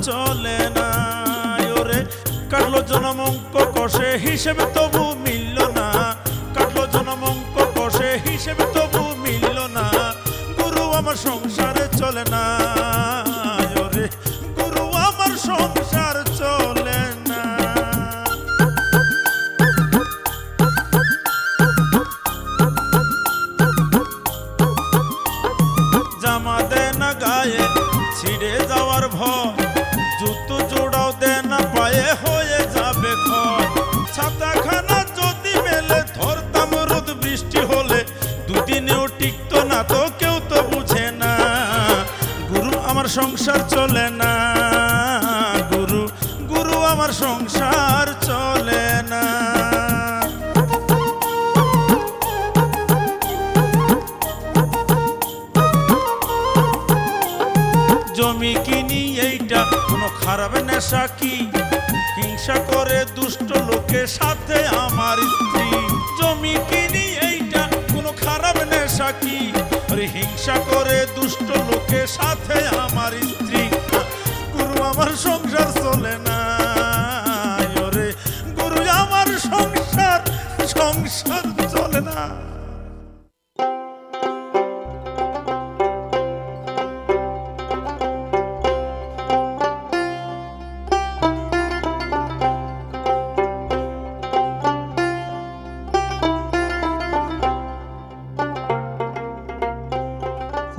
চলে না। ওরে কাটলো জনম অঙ্ক কষে হিসেবে তবু মিলল না, কাটলো জনম অঙ্ক কষে হিসেবে তবু মিলল না। গুরু আমার সংসারে চলে না, ওরে গুরু আমার সংসার চলে না। জামা দে না গায়ে ছিঁড়ে যাওয়ার ভয়, জুতো জোড়াও দে না পায়ে হয়ে যাবে ক্ষয়। ছাতাখানা যদি মেলে ধরতাম রোদ বৃষ্টি হলে, দুদিনেও টিকতো না তো কেউ তো বুঝে না। গুরু আমার সংসার চলে না, গুরু গুরু আমার সংসার চলে না। জমি কিনি এইটা কোনো খারাপ নেশা কি, হিংসা করে দুষ্ট লোকের সাথে আমার স্ত্রী। জমি কিনি এইটা কোনো খারাপ নেশা কি, হিংসা করে দুষ্ট লোকের সাথে আমার স্ত্রী। গুরু আমার সংসার চলে না, ওরে গুরু আমার সংসার সংসার চলে না।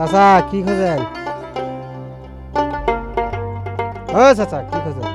চাচা কি খোঁজেন? ও চাচা কি খোঁজেন?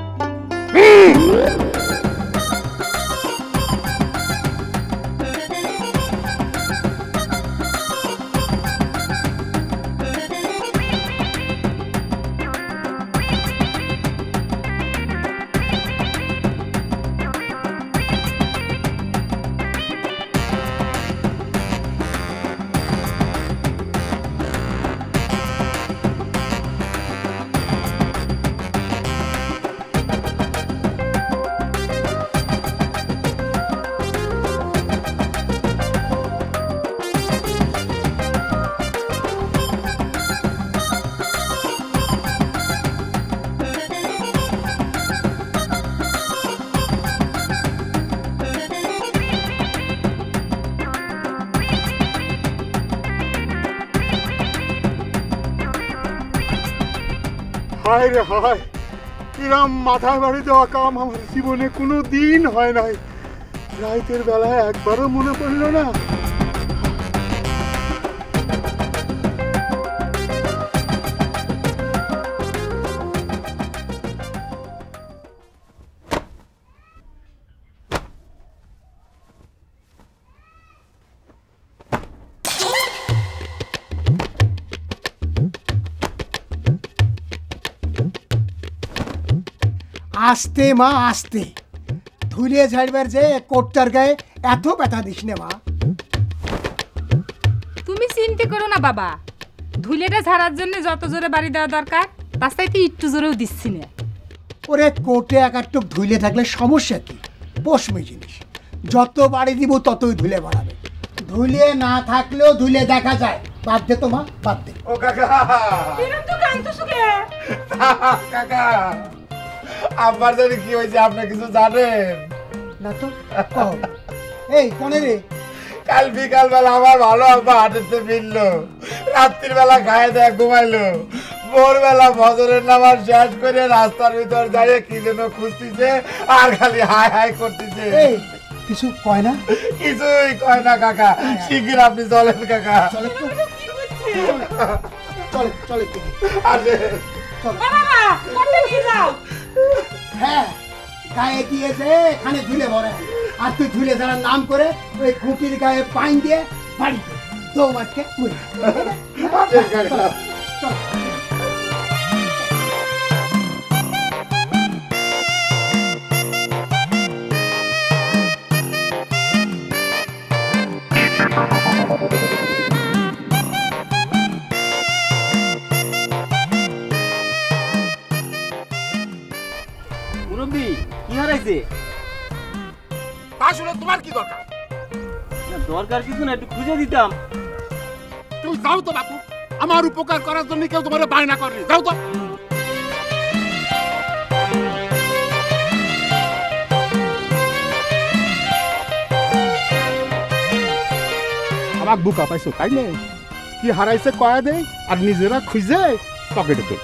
হায় রে হায়, কিরম মাথায় বাড়ি দেওয়া কাম আমার জীবনে কোনো দিন হয় নাই। রাতের বেলায় একবারও মনে পড়ল না। আস্তে মা আস্তে, ধুলিয়ে ঝাড়বার যে কোটটার গায়ে এত ব্যথা দিস না মা। তুমি চিন্তা করো না বাবা, ধুলেটা ঝাড়ার জন্য যত জোরে বাড়ি দেওয়া দরকার তার চাইতে একটু জোরেও দিচ্ছি না। ওরে কোটে একাটুক ধুলে থাকলে সমস্যা কি? পশমি জিনিস, যত বাড়ি দিব ততই ধুলে বাড়াবে। ধুলে না থাকলেও ধুলে দেখা যায়। বাদ দে তো মা, বাদ দে। ও কাকা, কাকা আব্বার জানি কি হয়েছে আপনি কিছু জানেন না তো? এই কোনে রে? কাল বিকাল বেলা আমার ভালো আব্বা হাঁটতে ফিরলো, রাত্রির বেলা খায় দেয় ঘুমাইলো, ভোরবেলা ফজরের নামাজ শেষ করে রাস্তার ভিতর দাঁড়িয়ে কি যেন খুঁজতেছে আর খালি হাই হাই করতেছে। কিছু কয় না? কিছুই কয় না কাকা। শিগগির আপনি চলেন কাকা। চলে তো, চলে চলে হ্যাঁ, গায়ে দিয়েছে এখানে ধুলে ভরে। আর তুই ধুলে যারা নাম করে ওই খুঁটির গায়ে পাইন দিয়ে বাড়ি দৌমাটকে মুড়ি। মুরব্বি কি হারাইছে? আসলে তোমার কি দরকার? দরকার কিছু না, একটু খুঁজে দিতাম। তুমি যাও তো বাপু, আমার উপকার করার জন্য কেউ তোমার বায়না করেনি, যাও তো। আমাক বুকা পাইছো তাই নে কি হারাইছে কয়া দে আর নিজেরা খুঁজে পকেটে তো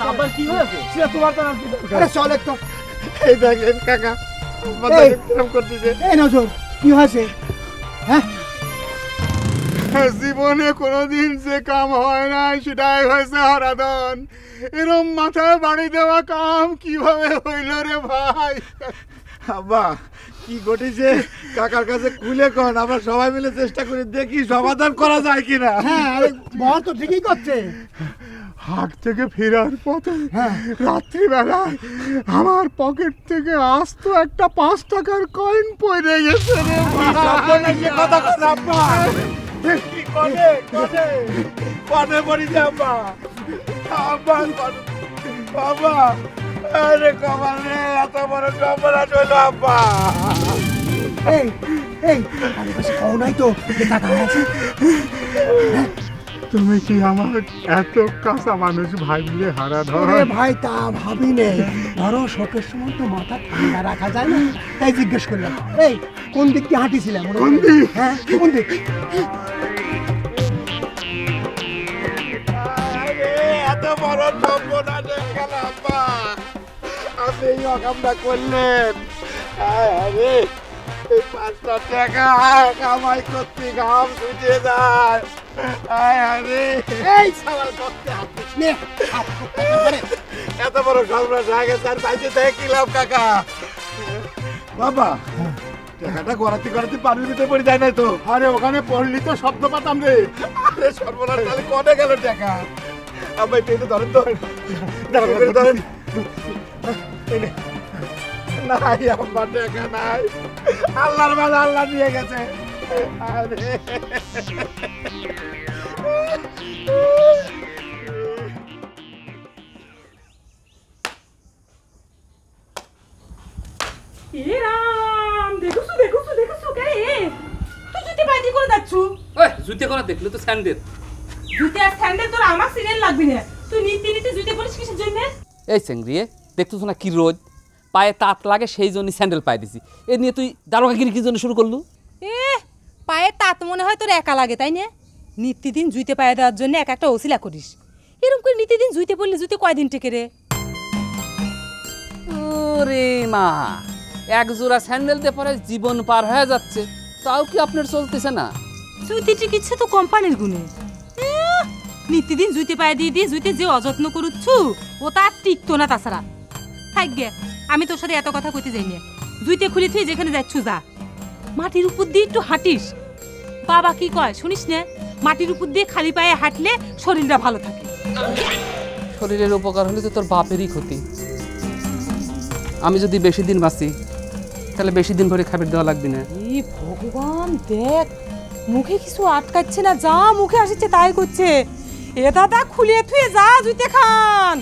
আবার কি হয়েছে? তোমার তো আরে চল একটু। এই দেখেন কাকা এই। কিরম করতেছে। এই নজর কি হয়েছে? হ্যাঁ জীবনে কোনোদিন যে কাম হয় না সেটাই হয়েছে হারাধন। এরম মাথায় বাড়ি দেওয়া কাম কিভাবে হইল রে ভাই? আব্বা কি ঘটেছে কাকার কাছে খুলে কন, আমরা সবাই মিলে চেষ্টা করে দেখি সমাধান করা যায় কিনা। হ্যাঁ আরে বল তো ঠিকই করছে। হাট থেকে ফেরার পথে রাত্রিবেলায় আমার পকেট থেকে আস্ত একটা 5 টাকার কয়েন পড়ে গেছে রে সর্বনাশী কথা কন আব্বা। কি করে কনে পড়িছে আব্বা? আব্বা বাবা আরে কমাল রে, এত বড় সর্বনাশ হইল আব্বা। এই এই আরে কাছে কও নাই তো যে টাকা আছে? তুমি কি আমার এত কাঁচা মানুষ ভাবলে হারাধন? আরে ভাই তা ভাবি নে, ধরো শোকের সময় তো মাথা ঠান্ডা রাখা যায় না, তাই জিজ্ঞেস করলাম। এই কোন দিক দিয়ে হাঁটিছিলাম? কোন দিক? হ্যাঁ কোন দিক? আরে এত বড় সর্বনাশ হয়ে গেল আব্বা, আপনি এই অকামটা করলেন। আরে এই 5টা টাকা কামাই করতে ঘাম ছুটে যায়। আরে এই সওয়াল করতে হাঁটিস নে, হাত করতে পারে। এত বড় সর্বনাশ হয়ে গেছে, আর পাইছে দেখে কি লাভ কাকা? বাবা টাকাটা গড়াতে গড়াতে পানির ভিতরে পড়ে যায় না তো? আরে ওখানে পড়লি তো শব্দ পাতাম রে। আরে সর্বনাশ, তাহলে কনে গেল টাকা? আব্বা একটু ধরেন তো, ধরেন। নাই আব্বা, টাকা নাই, আল্লাহর মাল আল্লাহ নিয়ে গেছে। আরে রাম দেখুছু দেখুছু দেখুছু কে তুই জুতে বাইদি করে যাচ্ছু? ওই জুতে কোনা দেখলে তো স্যান্ডেল। জুতে আর স্যান্ডেল তোর আমার সিরিয়াল লাগবি না। তুই নীতি নীতি জুতে পরিস কিসের জন্য? এই চেংড়িয়ে দেখতেছ না কি রোদ, পায়ে তাত লাগে সেই জন্যই স্যান্ডেল পায়ে দিছি। এ নিয়ে তুই দারোগাগিরি কি জন্য শুরু করলু? এ পায়ে তাত মনে হয় তোর একা লাগে তাই না? নিত্যদিন জুইতে পায়ে দেওয়ার জন্য এক একটা ওসিলা করিস। এরকম করে নিত্যদিন জুইতে পড়লে জুতে কয়দিন টেকে রে? ওরে মা, এক জোড়া স্যান্ডেল দিয়ে পরে জীবন পার হয়ে যাচ্ছে, তাও কি আপনার চলতেছে না? জুইতে টিকিচ্ছে তো কোম্পানির গুণে। নিত্যদিন জুইতে পায়ে দিয়ে দিয়ে জুইতে যে অযত্ন করুচ্ছু ও তার টিকতো না। তাছাড়া থাকবে, আমি তোর সাথে এত কথা কইতে যাইনি। জুইতে খুলে তুই যেখানে যাচ্ছু যা, মাটির উপর দিয়ে একটু হাঁটিস। বাবা কি কয় শুনিস না? মাটির উপর দিয়ে খালি পায়ে হাঁটলে শরীরটা ভালো থাকে। শরীরের উপকার হলে তো তোর বাপেরই ক্ষতি। আমি যদি বেশি দিন বাঁচি তাহলে বেশি দিন ভরে খাবার দেওয়া লাগবে না। ই ভগবান, দেখ মুখে কিছু আটকাচ্ছে না, যা মুখে আসছে তাই করছে। এ দাদা খুলে থুয়ে যা জুইতে খান।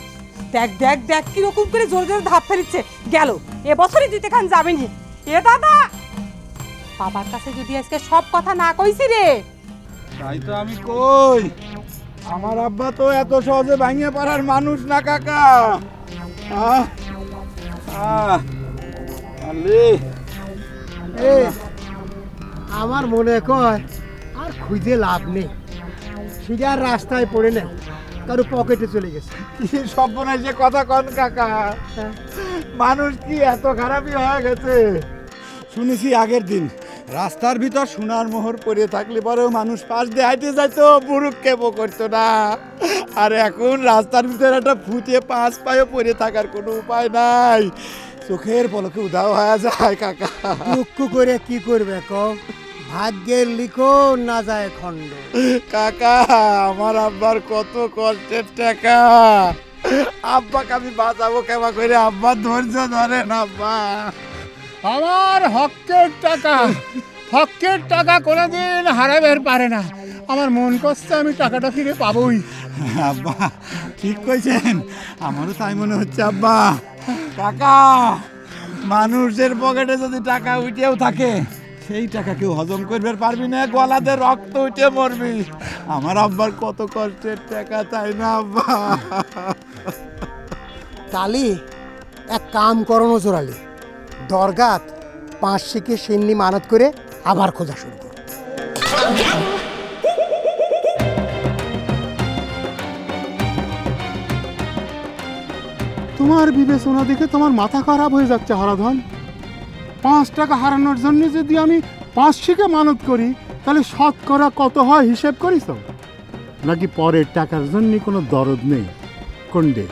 দেখ দেখ দেখ কিরকম করে জোরে জোরে ধাপ ফেলিচ্ছে। গেল এবছরই জুইতে খান যাবেনি। এ দাদা বাবার কাছে যদি আজকে সব কথা না কইছি রে। তাই তো আমি কই, আমার আব্বা তো এত সহজে ভাঙিয়ে পারার মানুষ না কাকা। আমার মনে কয় আর খুঁজে লাভ নেই, সিজার রাস্তায় পড়ে নেই, কারো পকেটে চলে গেছে। কি সর্বনাশে কথা কন কাকা, মানুষ কি এত খারাপই হয়ে গেছে? শুনেছি আগের দিন রাস্তার ভিতর সোনার মোহর পরে থাকলে পরেও মানুষ পাশ দিয়ে হাইটে যাইতো, বুড়ুক কেবো করতো না। আর এখন রাস্তার ভিতরে একটা ফুটে 5 পায়ে পরে থাকার কোনো উপায় নাই, চোখের পলকে উধাও হয়ে যায় কাকা। দুঃখ করে কি করবে কও, ভাগ্যের লিখন না যায় খণ্ড। কাকা আমার আব্বার কত কষ্টের টাকা, আব্বাকে আমি বাঁচাবো কেমন করে? আব্বার ধৈর্য ধরেন আব্বা। আমার হকের টাকা কোনোদিন হারাবের পারে না। আমার মন করছে আমি টাকাটা ফিরে পাবোই। আব্বা ঠিক কইছেন, আমারও তাই মনে হচ্ছে আব্বা। কাকা মানুষের পকেটে যদি টাকা উঠেও থাকে সেই টাকা কেউ হজম করবে পারবি না, গলাতে রক্ত উঠে মরবি। আমার আব্বার কত কষ্টের টাকা, তাই না আব্বা? কালি এক কাম করো নজর আলী, দরগাত 5 শিখে সিন্নি মানত করে আবার খোঁজা শুরু করো। তোমার বিবেচনা দেখে তোমার মাথা খারাপ হয়ে যাচ্ছে হারাধন। 5 টাকা হারানোর জন্য যদি আমি 5 শিখে মানত করি তাহলে শতকরা কত হয় হিসেব করিস? নাকি পরের টাকার জন্য কোনো দরদ নেই? কোনডে?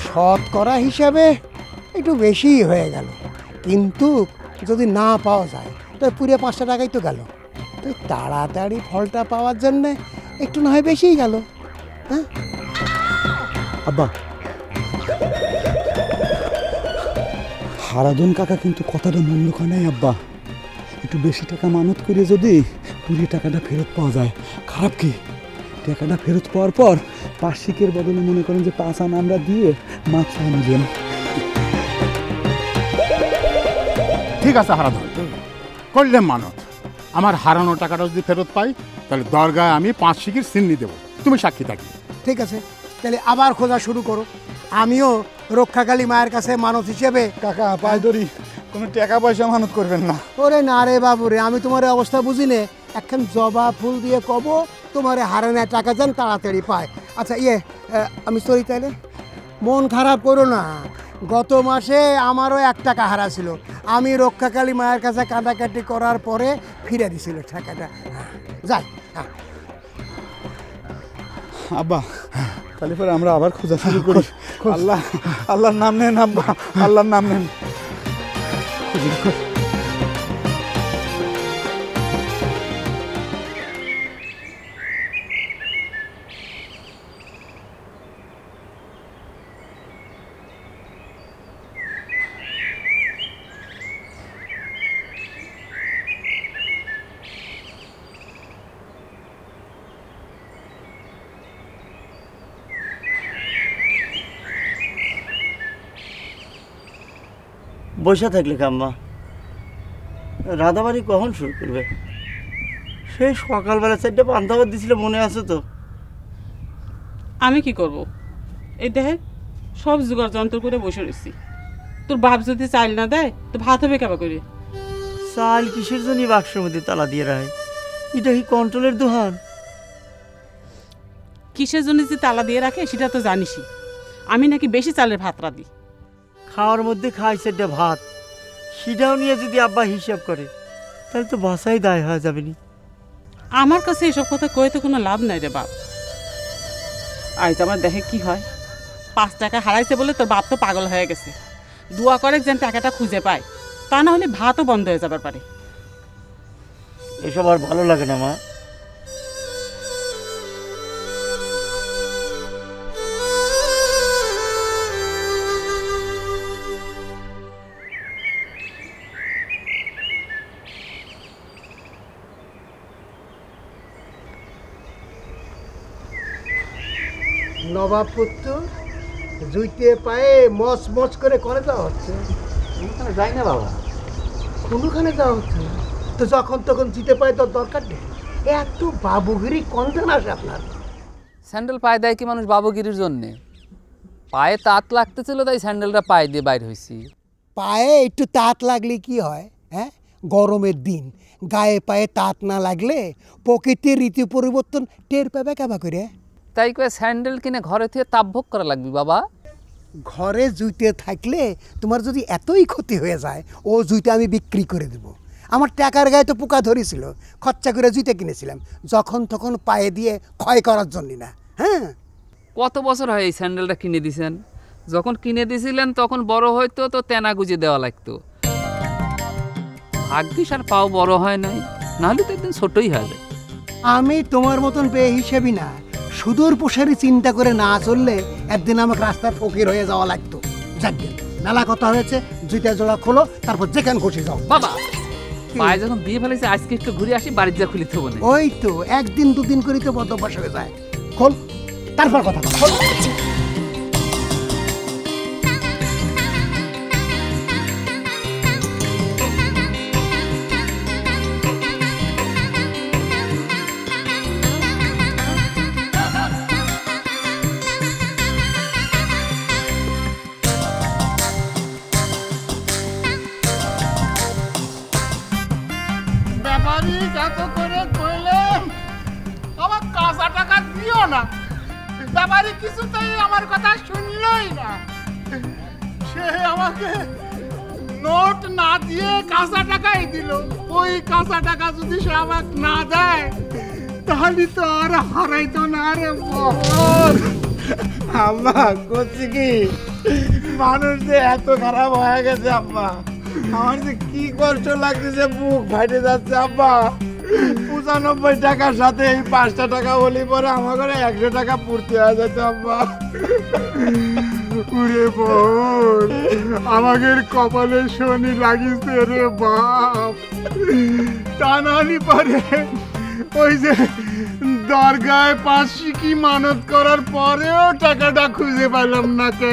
শতকরা হিসাবে একটু বেশিই হয়ে গেল, কিন্তু যদি না পাওয়া যায় তো পুরো 500 টাকাই তো গেল। তো তাড়াতাড়ি ফলটা পাওয়ার জন্য একটু না হয় বেশিই গেল। হ্যাঁ আব্বা, হারাধন কাকা কিন্তু কথাটা মন্দ কয় নাই আব্বা। একটু বেশি টাকা মানত করে যদি পুরো টাকাটা ফেরত পাওয়া যায়, খারাপ কি? টাকাটা ফেরত পাওয়ার পর 5 শিখের বদলে মনে করেন যে 5 আনা আমরা দিয়ে মাছ নিলেন। ঠিক আছে হারাধন, করলাম মানত। আমার হারানো টাকাটা যদি ফেরত পাই তাহলে দরগায় আমি 5 শিখের সিন্নি দেবো, তুমি সাক্ষী থাকবে। ঠিক আছে, তাহলে আবার খোঁজা শুরু করো। আমিও রক্ষাকালী মায়ের কাছে মানত হিসেবে। কাকা পায়ে ধরি, কোনো টাকা পয়সা মানত করবেন না। ওরে না রে বাবু রে, আমি তোমার অবস্থা বুঝি নে। একখান জবা ফুল দিয়ে কব তোমার হারানোর টাকা যেন তাড়াতাড়ি পায়। আচ্ছা আমি সরি, তাইলে মন খারাপ করো না। গত মাসে আমারও 1 টাকা হারা ছিল, আমি রক্ষাকালী মায়ের কাছে কাঁদাকাটি করার পরে ফিরে দিছিল টাকাটা। যাই আব্বা, তাহলে পরে আমরা আবার খোঁজা শুরু করি। আল্লাহ, আল্লাহর নাম নেন আব্বা, আল্লাহর নাম নেন। বসে থাকলে কাম্মা, রাধাবাড়ি কখন শুরু করবে? সেই সকালবেলা 4টে পান্তা ভাত দিছিল, মনে আছে তো? আমি কি করব? এই দেখে সব জোগাড় যন্ত্র করে বসে রয়েছি। তোর বাপ যদি চাল না দেয় তো ভাত হবে কেবা করে? চাল কিসের জন্য বাক্সের মধ্যে তালা দিয়ে রাখে? এটা কি কন্ট্রোলের দোকান? কিসের জন্য যে তালা দিয়ে রাখে সেটা তো জানিসই। আমি নাকি বেশি চালের ভাত রাঁধি। খাওয়ার মধ্যে খাই 4টে ভাত, সেটাও নিয়ে যদি আব্বা হিসাব করে তাহলে তো বাসাই দায় হয়ে যাবে নি। আমার কাছে এসব কথা কয়ে তো কোনো লাভ নাই রে বাপ। আজ আমার দেখে কি হয়, 5 টাকা হারাইছে বলে তোর বাপ তো পাগল হয়ে গেছে। দোয়া করে যেন টাকাটা খুঁজে পায়, তা না হলে ভাতও বন্ধ হয়ে যাবার পারে। এসব আর ভালো লাগে না মা। নবাব পুত্র জুইতে পায়ে মচ মচ করে যাওয়া হচ্ছে। কোনখানে যাই না বাবা, কোনোখানে যাওয়া হচ্ছে না তো? যখন তখন জিতে পায় তোর দরকার নেই। এত বাবুগিরি কনজান আসে আপনার? স্যান্ডেল পায়ে দেয় কি মানুষ বাবুগিরির জন্যে? পায়ে তাত লাগতেছিল তাই স্যান্ডেলটা পায়ে দিয়ে বাইর হয়েছি। পায়ে একটু তাত লাগলে কি হয়? হ্যাঁ, গরমের দিন গায়ে পায়ে তাত না লাগলে প্রকৃতির ঋতু পরিবর্তন টের পাবে কেবা করে? তাই কয়ে স্যান্ডেল কিনে ঘরে থেকে তাপভোগ করা লাগবে বাবা। ঘরে জুইতে থাকলে তোমার যদি এতই ক্ষতি হয়ে যায়, ও জুইতে আমি বিক্রি করে দেব। আমার টাকার গায়ে তো পোকা ধরেছিল, খরচা করে জুইতে কিনেছিলাম, যখন তখন পায়ে দিয়ে ক্ষয় করার জন্য না। হ্যাঁ, কত বছর হয় এই স্যান্ডেলটা কিনে দিয়েছেন? যখন কিনে দিয়েছিলেন তখন বড় হয়তো তো তেনা গুজে দেওয়া লাগতো। ভাগ্যিস আর পাও বড় হয় নাই, নাহলে তো একদিন ছোটই হয়ে যায়। আমি তোমার মতন বেহিসাবি না, সুদূর প্রসারী চিন্তা করে না চললে একদিন আমাকে রাস্তায় ফকির হয়ে যাওয়া লাগতো। যাকে মেলা কথা হয়েছে, জুতা জোড়া খোলো, তারপর যেখানে খুশি যাও। বাবা পায়ে যখন দিয়ে ফেলেছে আজকে একটু ঘুরে আসি, বাড়ির যা খুলি থবো না। ওই তো একদিন দুদিন করে তো বদ্ধ অভ্যাস হয়ে যায়। খোল, তারপর কথা বল। খোল। এত করে কইলাম আমার কাঁচা টাকা দিও না, ব্যাপারী কিছুতেই আমার কথা শুনলই না। সে আমাকে নোট না দিয়ে কাঁচা টাকাই দিল। ওই কাঁচা টাকা যদি সে আমাকে না দেয় তাহলে তো আর হারাইতো না রে বহর। আম্মা করছি কি, মানুষ যে এত খারাপ হয়ে গেছে আম্মা, আমার যে কি কষ্ট লাগতেছে, বুক ফাটে যাচ্ছে আব্বা। 95 টাকার সাথে এই 5টা টাকা হলে পরে আমার ঘরে 100 টাকা পূর্তি হয়ে যেত আব্বা। উরে বোন, আমাদের কপালে শনি লাগিছে রে বাপ। তা নাহলে পারে ওই যে দরগায় 5 শিকি মানত করার পরেও টাকাটা খুঁজে পেলাম না। কে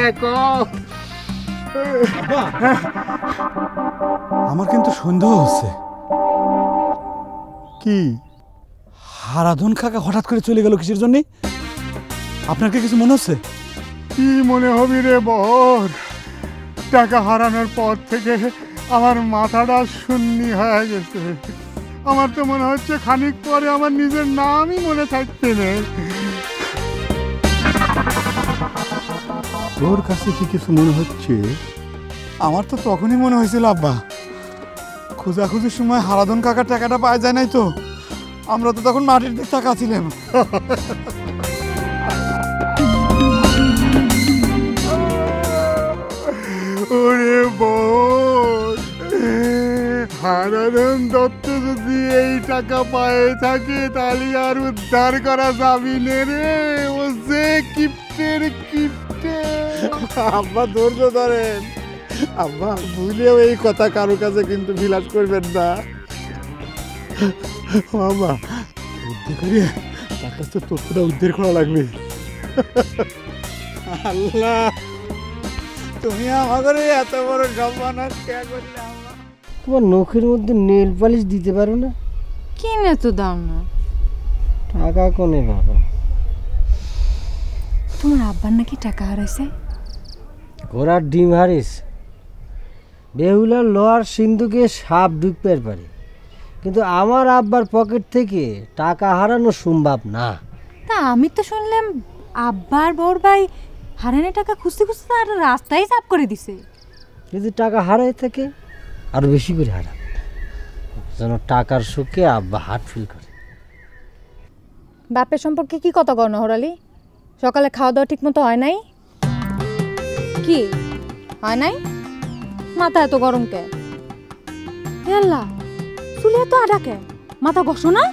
আমার কিন্তু সন্দেহ হচ্ছে। কি? হারাধন কাকা হঠাৎ করে চলে গেল কিসের জন্য? আপনার কি কিছু মনে হচ্ছে? কি মনে হবি রে বর, টাকা হারানোর পর থেকে আমার মাথাটা শূন্য হয়ে গেছে। আমার তো মনে হচ্ছে খানিক পরে আমার নিজের নামই মনে থাকতে নেই। তোর কাছে কি কিছু মনে হচ্ছে? আমার তো তখনই মনে হয়েছিল আব্বা, খোঁজাখুঁজির সময় হারাধন কাকার টাকাটা পাওয়া যায় নাই তো, আমরা তো তখন মাটির দিক তাকাছিলাম। ওরে বল, হারাধন দত্ত যদি এই টাকা পায়ে থাকে তাহলে আর উদ্ধার করা যাবি নে রে। ও যে কিপ্টের কিপ্টে। আব্বা ধৈর্য ধরেন আব্বা, ভুলেও এই কথা কারো কাছে কিন্তু বিলাস করবেন না। বাবা বুদ্ধি করে তার কাছে তথ্যটা উদ্ধার করা লাগবে। আল্লাহ, তুমি আমাদের এত বড় সম্মান কে করলে আল্লাহ। তোমার নখের মধ্যে নেল পালিশ দিতে পারো না? কিনে তো দাও না। টাকা কোনে বাবা? তোমার আব্বার নাকি টাকা হারাইছে? ঘোড়ার ডিম হারিস। বেহুলার লোহার সিন্ধুকে সাপ ঢুকতে পারে, কিন্তু আমার আব্বার পকেট থেকে টাকা হারানো সম্ভব না। তা আমি তো শুনলাম আব্বার বড় ভাই হারানো টাকা খুঁজতে খুঁজতে আর রাস্তায় চাপ করে দিছে। যদি টাকা হারাই থাকে আরো বেশি করে হারা, যেন টাকার সুখে আব্বা হার্ট ফিল করে। বাপের সম্পর্কে কি কথা কর নহরালি? সকালে খাওয়া দাওয়া ঠিক মতো হয় নাই? কি হয় নাই? মাথা এত গরম কে? আল্লাহ, চুলে এত আডা কে? মাথা ঘষো না?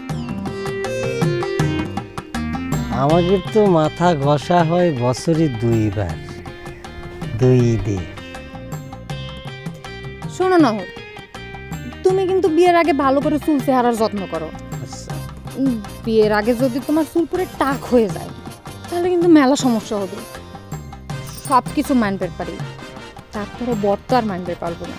আমাদের তো মাথা ঘষা হয় বছরে 2 বার, 2 ঈদে। শোনো না, তুমি কিন্তু বিয়ের আগে ভালো করে চুল চেহারার যত্ন করো। বিয়ের আগে যদি তোমার চুল পুরো টাক হয়ে যায় তাহলে কিন্তু মেলা সমস্যা হবে। সব কিছু মানতে পারি, তারপরে বর তো আর মানতে পারবো না।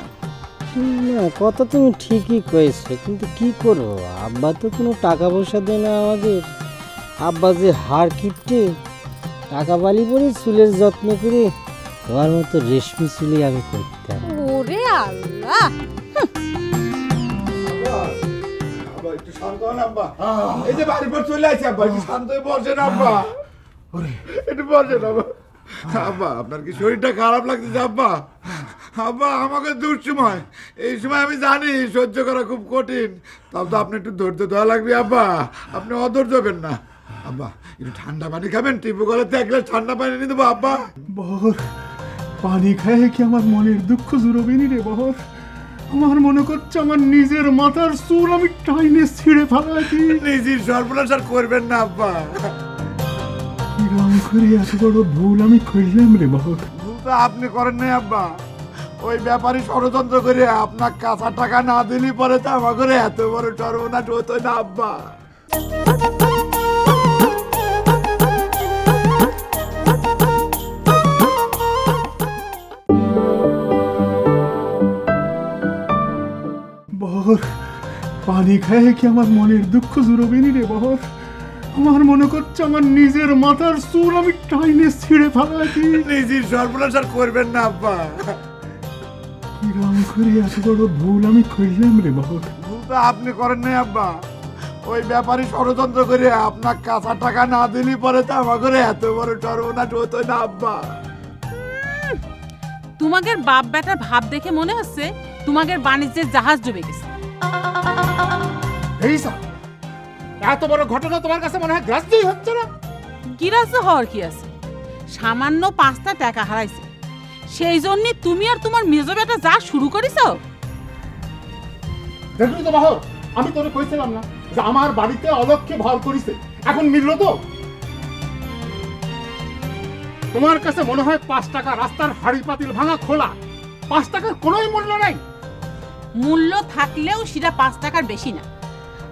না, কথা তুমি ঠিকই কয়েছো, কিন্তু কি করবো, আব্বা তো কোনো টাকা পয়সা দেয় না আমাদের। আব্বা যে হাড় কিপটে, টাকা বালি পরে চুলের যত্ন করে তোমার মতো রেশমি চুলে আমি করতাম। ওরে আল্লাহ, একটু শান্ত হন আব্বা। এই যে বাড়ির পর চলে আসছে আব্বা, একটু শান্ত হয়ে বসেন আব্বা। একটু বসেন আব্বা। আব্বা, আপনার কি শরীরটা খারাপ লাগতেছে আব্বা? আব্বা, আমাকে দুঃসময়, এই সময় আমি জানি সহ্য করা খুব কঠিন, তাও তো আপনি একটু ধৈর্য দেওয়া লাগবে আব্বা। আপনি অধৈর্য হবেন না আব্বা। একটু ঠান্ডা পানি খাবেন, টিপু গলাতে 1 গ্লাস ঠান্ডা পানি নিয়ে দেবো আব্বা। বহর, পানি খায় কি আমার মনের দুঃখ জুড়বেনি রে বহর? আমার মনে করছে আমার নিজের মাথার চুল আমি টাইনে ছিঁড়ে ফেলাছি। নিজের সর্বনাশ আর করবেন না আব্বা। কিরম করে এত বড় ভুল আমি করলাম রে বহর? ভুল তো আপনি করেন নাই আব্বা, ওই ব্যাপারী ষড়যন্ত্র করে আপনার কাঁচা টাকা না দিলে পরে তো আমার ঘরে এত বড় সর্বনাশ হতো না আব্বা। বহর, পানি খায় কি আমার মনের দুঃখ জুড়বেনি রে বহর? আমার মনে করছে আমার নিজের মাথার চুল আমি টাইনে ছিঁড়ে ফেলাছি। নিজের সর্বনাশ আর করবেন না আব্বা। কিরম করে এত বড় ভুল আমি করলাম রে বহর? ভুল তো আপনি করেন নাই আব্বা, ওই ব্যাপারী ষড়যন্ত্র করে আপনার কাঁচা টাকা না দিলি পরে তো আমার এত বড় সর্বনাশ হতো না আব্বা। তোমাদের বাপ বেটার ভাব দেখে মনে হচ্ছে তোমাদের বাণিজ্যের জাহাজ ডুবে গেছে। এই স্যার, এত বড় ঘটনা তোমার কাছে মনে হয় গ্রাহ্যই হচ্ছে না? গিরাজ হওয়ার কি আছে? সামান্য 5টা টাকা হারাইছে, সেই জন্য তুমি আর তোমার মেজো বেটা যা শুরু করেছ। দেখলি তো বাহর, আমি তোরে কইছিলাম না যে আমার বাড়িতে অলক্ষে ভর করিছে, এখন মিলল তো? তোমার কাছে মনে হয় 5 টাকা রাস্তার হাড়ি পাতিল ভাঙা খোলা, 5 টাকার কোনোই মূল্য নাই। মূল্য থাকলেও সেটা 5 টাকার বেশি না।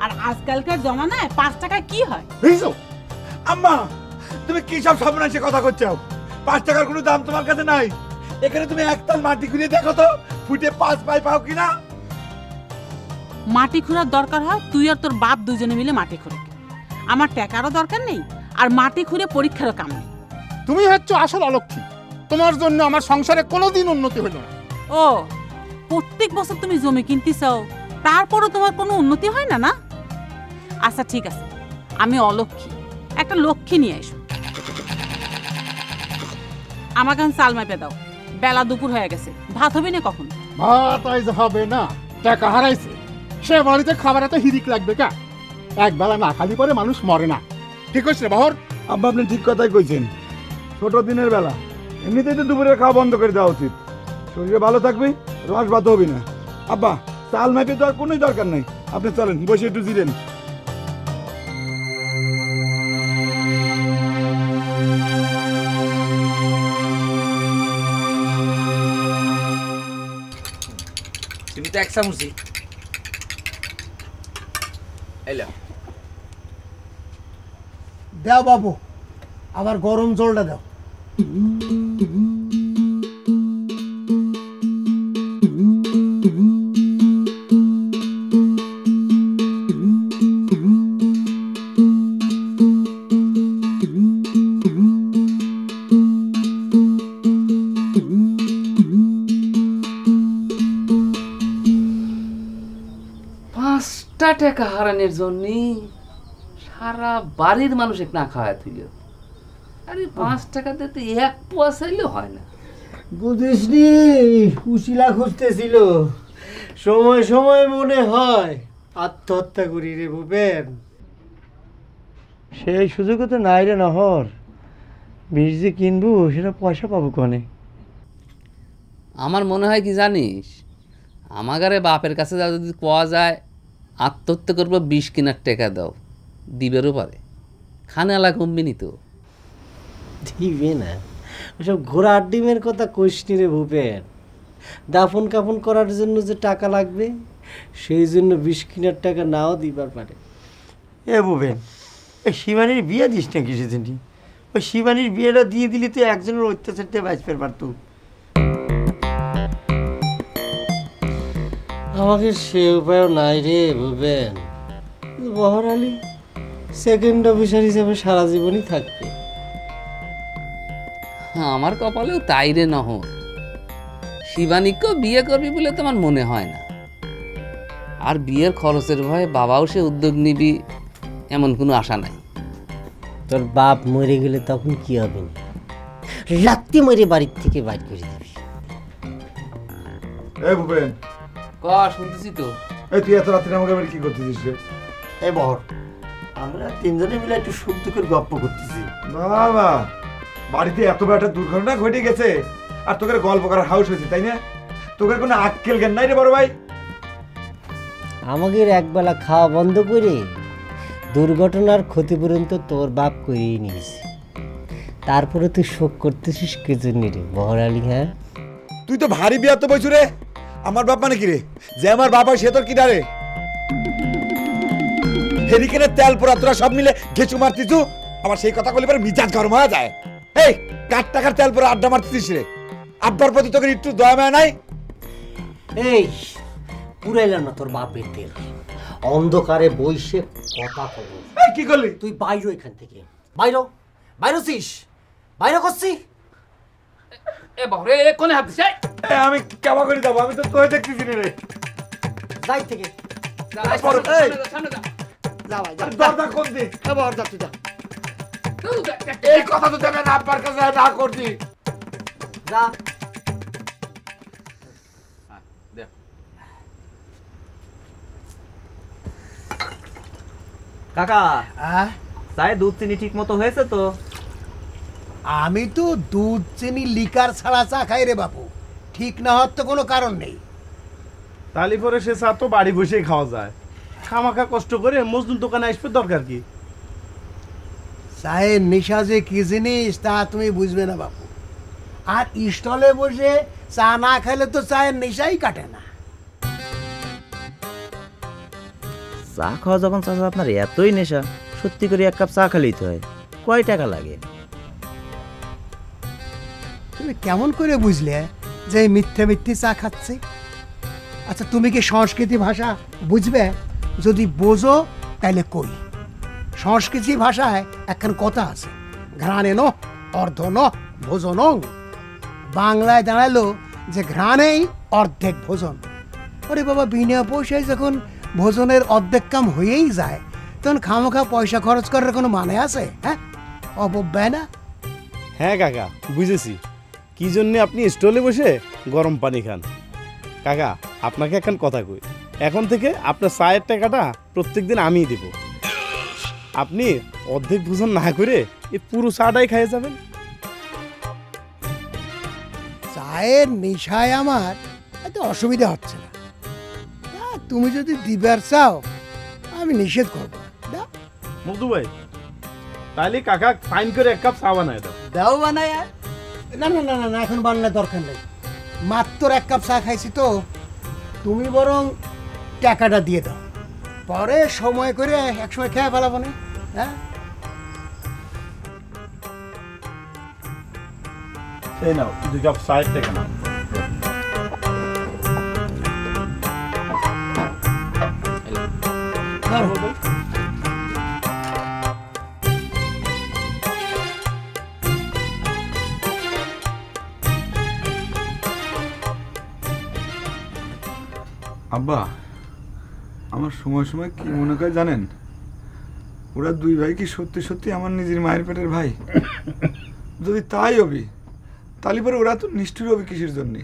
আর আজকালকার জমানায় 5 টাকা কি হয়? বুঝছো আম্মা, তুমি কি সব সর্বনাশী কথা করছো? 5 টাকার কোনো দাম তোমার কাছে নাই। এখানে তুমি একতাল মাটি খুঁড়ে দেখো তো, ফুটে 5 পাই পাও কিনা। মাটি খোঁড়ার দরকার হয় তুই আর তোর বাপ দুজনে মিলে মাটি খোঁড়ে। আমার টাকারও দরকার নেই, আর মাটি খুঁড়ে পরীক্ষারও কাম নেই। তুমি হচ্ছ আসল অলক্ষী, তোমার জন্য আমার সংসারে কোনোদিন উন্নতি হলো না। ও, প্রত্যেক বছর তুমি জমি কিনতে চাও, তারপরও তোমার কোনো উন্নতি হয় না? না, আচ্ছা ঠিক আছে, আমি অলক্ষী, একটা লক্ষ্মী নিয়ে এসো। আমাকে এখন চাল মাপে দাও, বেলা দুপুর হয়ে গেছে, ভাত হবে না কখন? ভাত আইজ হবে না, টাকা হারাইছে, সে বাড়িতে খাবার এত হিরিক লাগবে কা? এক বেলা না খালি পরে মানুষ মরে না। ঠিক আছে বাহর? আব্বা আপনি ঠিক কথাই কইছেন। ছোট দিনের বেলা এমনিতেই তো দুপুরের খাওয়া বন্ধ করে দেওয়া উচিত। শরীরে ভালো থাকবে, রস বাত হবে না। আব্বা চাল মাপে দেওয়ার কোনোই দরকার নাই, আপনি চলেন বসে একটু জিরেন। তুমি তো এক চামচি এলো দাও বাবু, আবার গরম জলটা দাও। টাকা হারানোর জন্য সারা বাড়ির মানুষ না খাওয়া তুইল। আরে 5 টাকা দিতে 1 পোয়া চাইলেও হয় না। বুঝিস নি, উশিলা খুঁজতেছিল, সময় সময় মনে হয় আত্মহত্যা করি রে ভূপেন। সেই সুযোগও তো নাই রে নহর। বীজ যে কিনবো সেটা পয়সা পাবো কনে? আমার মনে হয় কি জানিস, আমাগারে বাপের কাছে যদি পাওয়া যায় আত্মহত্যা করবো 20 কিনার টাকা দাও, দিবেরও পারে। খানালা কমবিনি তো দিবে না। ওসব ঘোড়ার ডিমের কথা কইসনি রে ভূপেন। দাফন কাফন করার জন্য যে টাকা লাগবে, সেই জন্য 20 কিনার টাকা নাও দিবার পারে। এ ভূপেন, ওই শিবানীর বিয়ে দিস না কিছু দিনই? ওই শিবানীর বিয়েটা দিয়ে দিলি তো একজনের অত্যাচারতে বাঁচতে পারতো। আমাকে সে উপায়ও নাই রে ভূপেন। বহর আলী সেকেন্ড অফিসার হিসেবে সারা জীবনই থাকবে। আমার কপালেও তাই রে নহর। শিবানীকেও বিয়ে করবি বলে তো আমার মনে হয় না। আর বিয়ের খরচের ভয়ে বাবাও সে উদ্যোগ নিবি এমন কোনো আশা নাই। তোর বাপ মরে গেলে তখন কি হবে? রাত্রি মরে বাড়ির থেকে বাইর করে দিবি। এই ভূপেন, শুনতেছি তো। এই তুই এত রাত্রে আমাকে বাড়ি কি করতেছিস রে? এই বহর, আমরা তিনজনে মিলে একটু সুখ দুঃখের গল্প করতেছি। বাবা, বাড়িতে এত বড় একটা দুর্ঘটনা ঘটে গেছে আর তোকে গল্প করার হাউস হয়েছে, তাই না? তোকে কোনো আক্কেল জ্ঞান নাই রে বড় ভাই? আমাদের একবেলা খাওয়া বন্ধ করে দুর্ঘটনার ক্ষতিপূরণ তো তোর বাপ করেই নিয়েছে। তারপরে তুই শোক করতেছিস কে জন্য রে বহর আলী? হ্যাঁ, তুই তো ভারী বিয়া তো বইছু রে। আমার বাপ মানে কি রে? যে আমার বাপ হয় সে তোর কি দাঁড়ে? হেরিকেনের তেল পোড়া তোরা সব মিলে ঘেঁচু মারতিছু, আবার সেই কথা বলে পরে মিজাজ গরম হয়ে যায়। এই কার টাকার তেল পোড়া আড্ডা মারতিস রে? আব্বার প্রতি তোকে একটু দয়া মায়া নাই? এই পুরাইলাম না তোর বাপের তেল। অন্ধকারে বইসে কথা কব। এই কি করলি তুই? বাইরো এখান থেকে, বাইরো। বাইরোছিস? বাইরো করছি। এ বাবা রে, কোনে হাত দিছে? আমি কেমন করে যাবো? আমি তো তোকে দেখতেছি রে। যাই থেকে যা ভাই যা দরজা কোন দিক এবার যা তুই যা এই কথা তো দেবেন আব্বার কাছে না করছি যা কাকা চায়ে দুধ চিনি ঠিক মতো হয়েছে তো? আমি তো দুধ চিনি লিকার ছাড়া চা খাই রে বাপু, ঠিক না হওয়ার তো কোনো কারণ নেই। তালি পরে সে চা তো বাড়ি বসেই খাওয়া যায়, খামাখা কষ্ট করে মজদুর দোকানে আসবে দরকার কি? চায়ের নেশা যে কি জিনিস তা তুমি বুঝবে না বাপু। আর স্টলে বসে চা না খেলে তো চায়ের নেশাই কাটে না। চা খাওয়া যখন চাচা আপনার এতই নেশা, সত্যি করে এক কাপ চা খালিতে হয়, কয় টাকা লাগে? তুমি কেমন করে বুঝলে যে মিথ্যে মিথ্যে চা খাচ্ছে? আচ্ছা তুমি কি সংস্কৃতি ভাষা বুঝবে? যদি বোঝো তাহলে কই। সংস্কৃতি ভাষায় একখান কথা আছে, ঘ্রাণে ন অর্ধ ন ভোজন। বাংলায় দাঁড়ালো যে ঘ্রাণেই অর্ধেক ভোজন। ওরে বাবা, বিনা পয়সায় যখন ভোজনের অর্ধেক কাম হয়েই যায় তখন খামোখা পয়সা খরচ করার কোনো মানে আছে? হ্যাঁ, অবব্যয় না? হ্যাঁ কাকা, বুঝেছি কি জন্যে আপনি স্টলে বসে গরম পানি খান। কাকা আপনাকে এখন কথা কই, এখন থেকে আপনার চায়ের টাকাটা প্রত্যেকদিন আমিই দেব। আপনি অর্ধেক ভোজন না করে এই পুরো চাটাই খাইয়ে যাবেন। চায়ের নেশায় আমার এত অসুবিধা হচ্ছে না। তুমি যদি দিবার চাও আমি নিষেধ করবো। মধু ভাই, তাহলে কাকা ফাইন করে এক কাপ চা বানায় দাও। দাও বানায়? না না না না, এখন বানানোর দরকার নেই, মাত্র এক কাপ চা খাইছি তো। তুমি বরং টাকাটা দিয়ে দাও, পরে সময় করে একসময় খেয়ে ফেলাবো না। হ্যাঁ, এই নাও 2 কাপ চায়ের টাকা নাও। আব্বা, আমার সময় সময় কি মনে করে জানেন, ওরা দুই ভাই কি সত্যি সত্যি আমার নিজের মায়ের পেটের ভাই? যদি তাই হবি তাহলে পরে ওরা তো নিষ্ঠুর হবে কিসের জন্যে?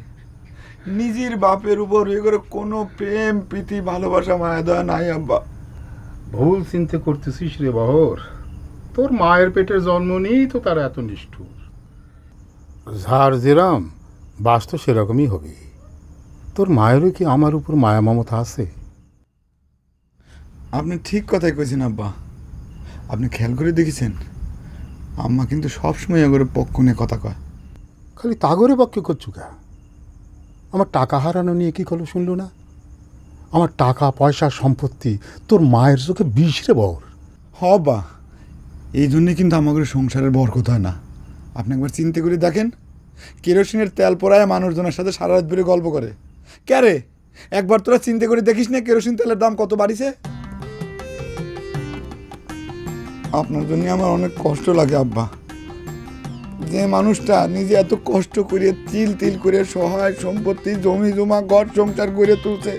নিজের বাপের উপর এ করে কোনো প্রেম প্রীতি ভালোবাসা মায়া দয়া নাই আব্বা। ভুল চিন্তা করতেছিস রে বহর, তোর মায়ের পেটের জন্ম নিয়েই তো তারা এত নিষ্ঠুর। ঝাড় যেরম বাস তো সেরকমই হবে। তোর মায়েরও কি আমার উপর মায়া মমতা আছে? আপনি ঠিক কথাই কইছেন আব্বা। আপনি খেয়াল করে দেখেছেন আম্মা কিন্তু সবসময় এগোরে পক্ষ নিয়ে কথা কয়। খালি তাগরে পক্ষে করছু কে? আমার টাকা হারানো নিয়ে কি করলো শুনলো না? আমার টাকা পয়সা সম্পত্তি তোর মায়ের চোখে বিষ রে বহর। হবা, এই জন্যে কিন্তু আমাদের সংসারের বরকত হয় না। আপনি একবার চিন্তা করে দেখেন, কেরোসিনের তেল পড়ায় মানুষজনের সাথে সারা রাত ধরে গল্প করে। ক্যারে একবার তোরা চিন্তা করে দেখিস না কেরোসিন তেলের দাম কত বাড়িছে? আপনার জন্য আমার অনেক কষ্ট লাগে আব্বা। যে মানুষটা নিজে এত কষ্ট করে তিল তিল করে সহায় সম্পত্তি জমি জমা ঘর সংসার করে তুলছে,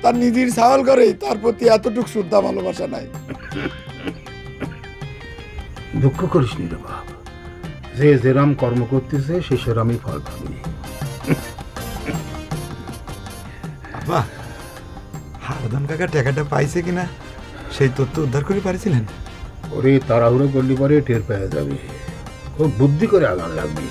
তার নিজের ছাগল করেই তার প্রতি এতটুকু শ্রদ্ধা ভালোবাসা নাই। দুঃখ করিস নি রে বাপ, যে যেরাম কর্ম করতেছে সে সেরামই ফল পাবি। আব্বা, হারাধন কাকা টাকাটা পাইছে কিনা সেই তথ্য উদ্ধার করে পারিছিলেন? ওরে তাড়াহুড়ো করলি পরে টের পেয়ে যাবি, খুব বুদ্ধি করে আগান লাগবি।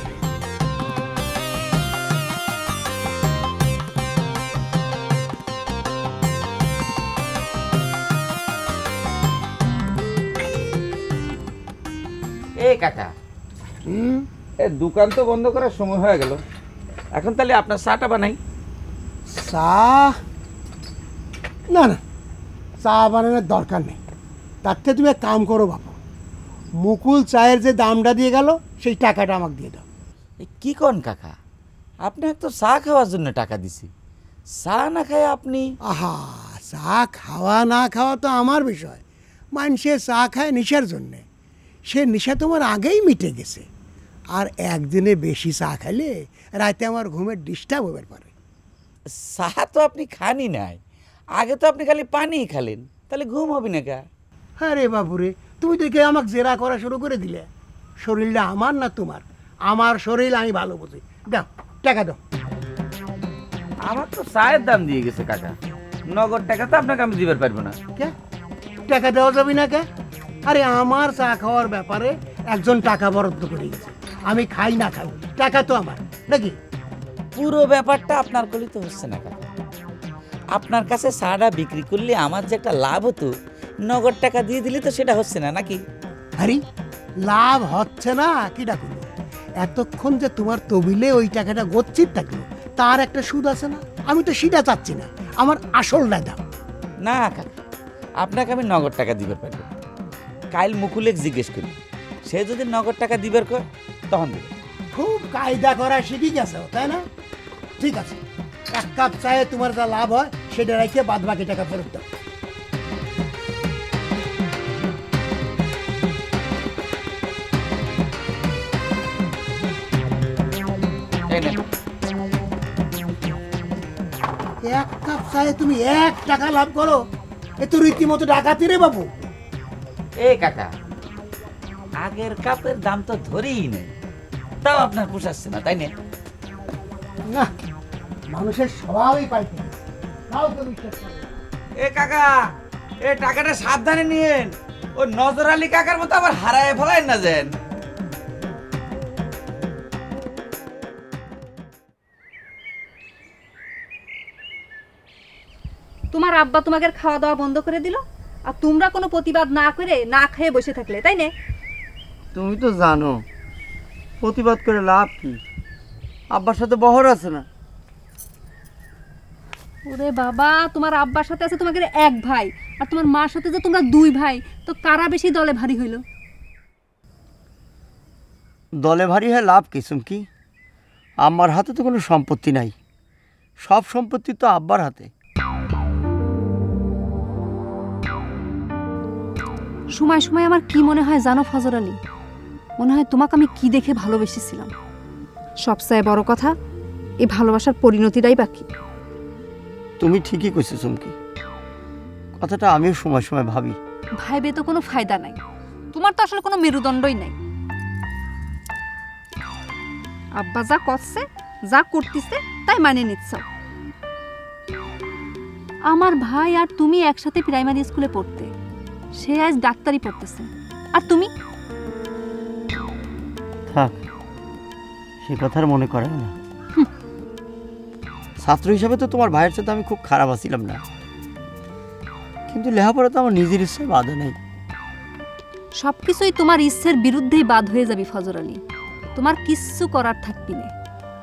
এই কাকা, এই দোকান তো বন্ধ করার সময় হয়ে গেল, এখন তাহলে আপনার চাটা বানাই। চা? না না, চা বানানোর দরকার নেই। তার থেকে তুমি এক কাম করো বাবা, মুকুল চায়ের যে দামটা দিয়ে গেল সেই টাকাটা আমাকে দিয়ে দাও। কি কন কাকা, আপনাকে তো চা খাওয়ার জন্য টাকা দিছি, চা না খায় আপনি? আহা, চা খাওয়া না খাওয়া তো আমার বিষয়। মানুষে চা খায় নেশার জন্যে, সে নেশা তোমার আগেই মিটে গেছে। আর একদিনে বেশি চা খাইলে রাতে আমার ঘুমের ডিস্টার্ব হতে পারে। চা তো আপনি খানি নাই, আগে তো আপনি খালি পানি খালেন, তাহলে ঘুম হবে না কে? হ্যাঁ রে বাবুরে, তুমি দেখে আমাকে জেরা করা শুরু করে দিলে। শরীরটা আমার না তোমার? আমার শরীর আমি ভালো বুঝি। দাও টাকা দাও। আমার তো চায়ের দাম দিয়ে গেছে কাকা, নগদ টাকা তো আপনাকে আমি দিবার পারবো না। কে টাকা দেওয়া যাবে না কে? আরে আমার চা খাওয়ার ব্যাপারে একজন টাকা বরাদ্দ করে গেছে, আমি খাই না খাই টাকা তো আমার নাকি? পুরো ব্যাপারটা আপনার করলে তো হচ্ছে না কাকা। আপনার কাছে চাটা বিক্রি করলে আমার যে একটা লাভ হতো, নগদ টাকা দিয়ে দিলে তো সেটা হচ্ছে না নাকি? আরে লাভ হচ্ছে না কি ডাকুন? এতক্ষণ যে তোমার তবিলে ওই টাকাটা গচ্ছিত থাকলো, তার একটা সুদ আছে না? আমি তো সেটা চাচ্ছি না, আমার আসলটা দাও। না কাকা, আপনাকে আমি নগদ টাকা দিবার পারবো। কাল মুকুলে জিজ্ঞেস করি, সে যদি নগদ টাকা দিবার কয় তখন দেবে। খুব কায়দা করা শিখে গেছে, তাই না? ঠিক আছে, এক কাপ চায়ে তোমার যা লাভ হয় সেটা রেখে বাদ বাকি টাকা ফেরত দাও। এক কাপ চায়ে তুমি 1 টাকা লাভ করো, এ তো রীতিমতো ডাকাতি রে বাবু। এ কাকা, আগের কাপের দাম তো ধরেই নেই, তাও আপনার পোষাচ্ছে না, তাই না? না, মানুষের স্বভাবই পাল্টে গেছে। তাও তো বিশ্বাস করো। এ কাকা, এ টাকাটা সাবধানে নিয়েন, ও নজর আলী কাকার মতো আবার হারায় ফেলায় না যেন। তোমার আব্বা তোমাদের খাওয়া দাওয়া বন্ধ করে দিল, আর তোমরা কোনো প্রতিবাদ না করে না খেয়ে বসে থাকলে, তাই না? তুমি তো জানো প্রতিবাদ করে লাভ কি, আব্বার সাথে বহর আছে না। ওরে বাবা, তোমার আব্বার সাথে আছে তোমাদের এক ভাই, আর তোমার মার সাথে যে তোমরা 2 ভাই, তো কারা বেশি দলে ভারী হইল? দলে ভারী হয়ে লাভ কি চুমকি? আম্মার হাতে তো কোনো সম্পত্তি নাই, সব সম্পত্তি তো আব্বার হাতে। সময় সময় আমার কি মনে হয় জানো ফজর আলী? মনে হয় তোমাকে আমি কি দেখে ভালোবেসেছিলাম। সবচেয়ে বড় কথা, এই ভালোবাসার পরিণতিটাই বাকি। তুমি ঠিকই কইছো চুমকি, কথাটা আমিও সময় সময় ভাবি। ভাইবে তো কোনো ফায়দা নাই, তোমার তো আসলে কোনো মেরুদণ্ডই নাই। আব্বা যা করছে, যা করতেছে তাই মানে নিচ্ছ। আমার ভাই আর তুমি একসাথে প্রাইমারি স্কুলে পড়তে, সে আজ ডাক্তারি পড়তেছে, আর তুমি? থাক, সে কথার মনে করে না। ছাত্র হিসাবে তো তোমার ভাইয়ের সাথে আমি খুব খারাপ আছিলাম না, কিন্তু লেখাপড়া তো আমার নিজের ইচ্ছায় বাধা নেই। সবকিছুই তোমার ইচ্ছের বিরুদ্ধেই বাদ হয়ে যাবে ফজর আলী। তোমার কিচ্ছু করার থাকবি না,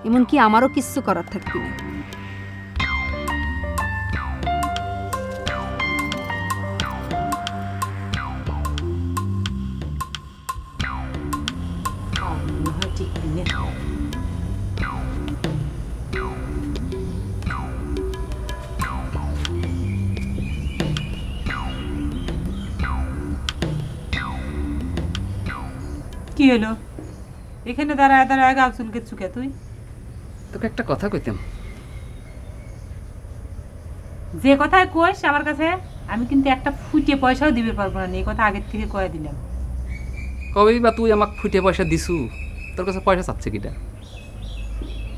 এমনকি আমারও কিচ্ছু করার থাকবি না। কি হলো? এখানে দাঁড়ায় দাঁড়ায় গা চুলকে চুকে তুই? তোকে একটা কথা কইতাম। যে কথায় কইস আমার কাছে, আমি কিন্তু একটা ফুটে পয়সাও দিতে পারবো না, এই কথা আগের থেকে কয়ে দিলাম। কবেই বা তুই আমাকে ফুটে পয়সা দিছু? তোর কাছে পয়সা চাচ্ছে কিটা?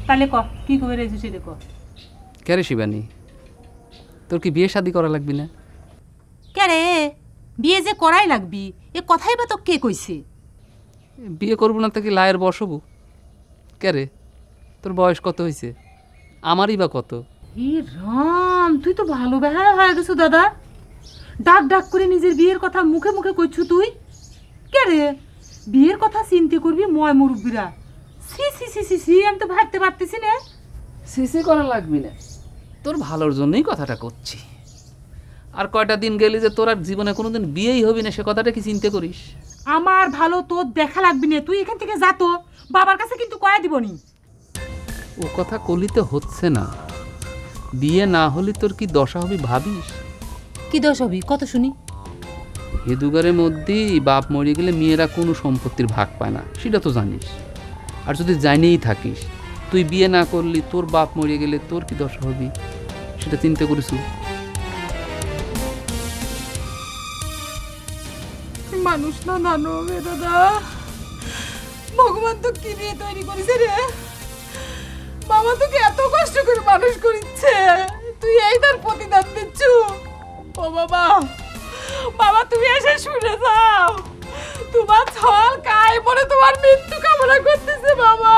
তাহলে ক, কি করে রেজু সেটা ক। কে রে শিবানী, তোর কি বিয়ে শাদি করা লাগবি না? কে রে, বিয়ে যে করাই লাগবি এ কথাই বা তো কে কইছে? বিয়ে করবো না তো কি লায়ের বসবো? কে রে, তোর বয়স কত হয়েছে? আমারই বা কত? ই রাম, তুই তো ভালো বেহায়া হয়ে গেছো দাদা। ডাক ডাক করে নিজের বিয়ের কথা মুখে মুখে কইছু তুই। কে রে, বিয়ের কথা চিন্তা করবি ময় মুরব্বীরা? সি সি সি সি সি, আমি তো ভাবতে পারতেছি না। সিসি করা লাগবি না, তোর ভালোর জন্যই কথাটা করছি। আর কয়টা দিন গেলি যে তোর আর জীবনে কোনোদিন বিয়েই হবি না, সে কথাটা কি চিন্তা করিস? আমার ভালো তোর দেখা লাগবি না, তুই এখান থেকে যা তো, বাবার কাছে কিন্তু কয়া দিবনি। ও কথা কলিতে হচ্ছে না, বিয়ে না হলে তোর কি দশা হবে ভাবিস? কি দোষ হবি কত শুনি? হেদুগারের মধ্যেই বাপ মরে গেলে মেয়েরা কোনো সম্পত্তির ভাগ পায় না, সেটা তো জানিস। আর যদি জানিয়েই থাকিস, তুই বিয়ে না করলি তোর বাপ মরে গেলে তোর কি দশা হবি, সেটা চিন্তা করিস? মানুষ না দানব এ দাদা। ভগবান তো কি দিয়ে তৈরি করেছে রে? বাবা তোকে এত কষ্ট করে মানুষ করিচ্ছে, তুই এই তার প্রতিদান দিচ্ছ। ও বাবা, বাবা তুমি এসে শুনে যাও, তোমার ছল কায় পরে তোমার মৃত্যু কামনা করতেছে বাবা।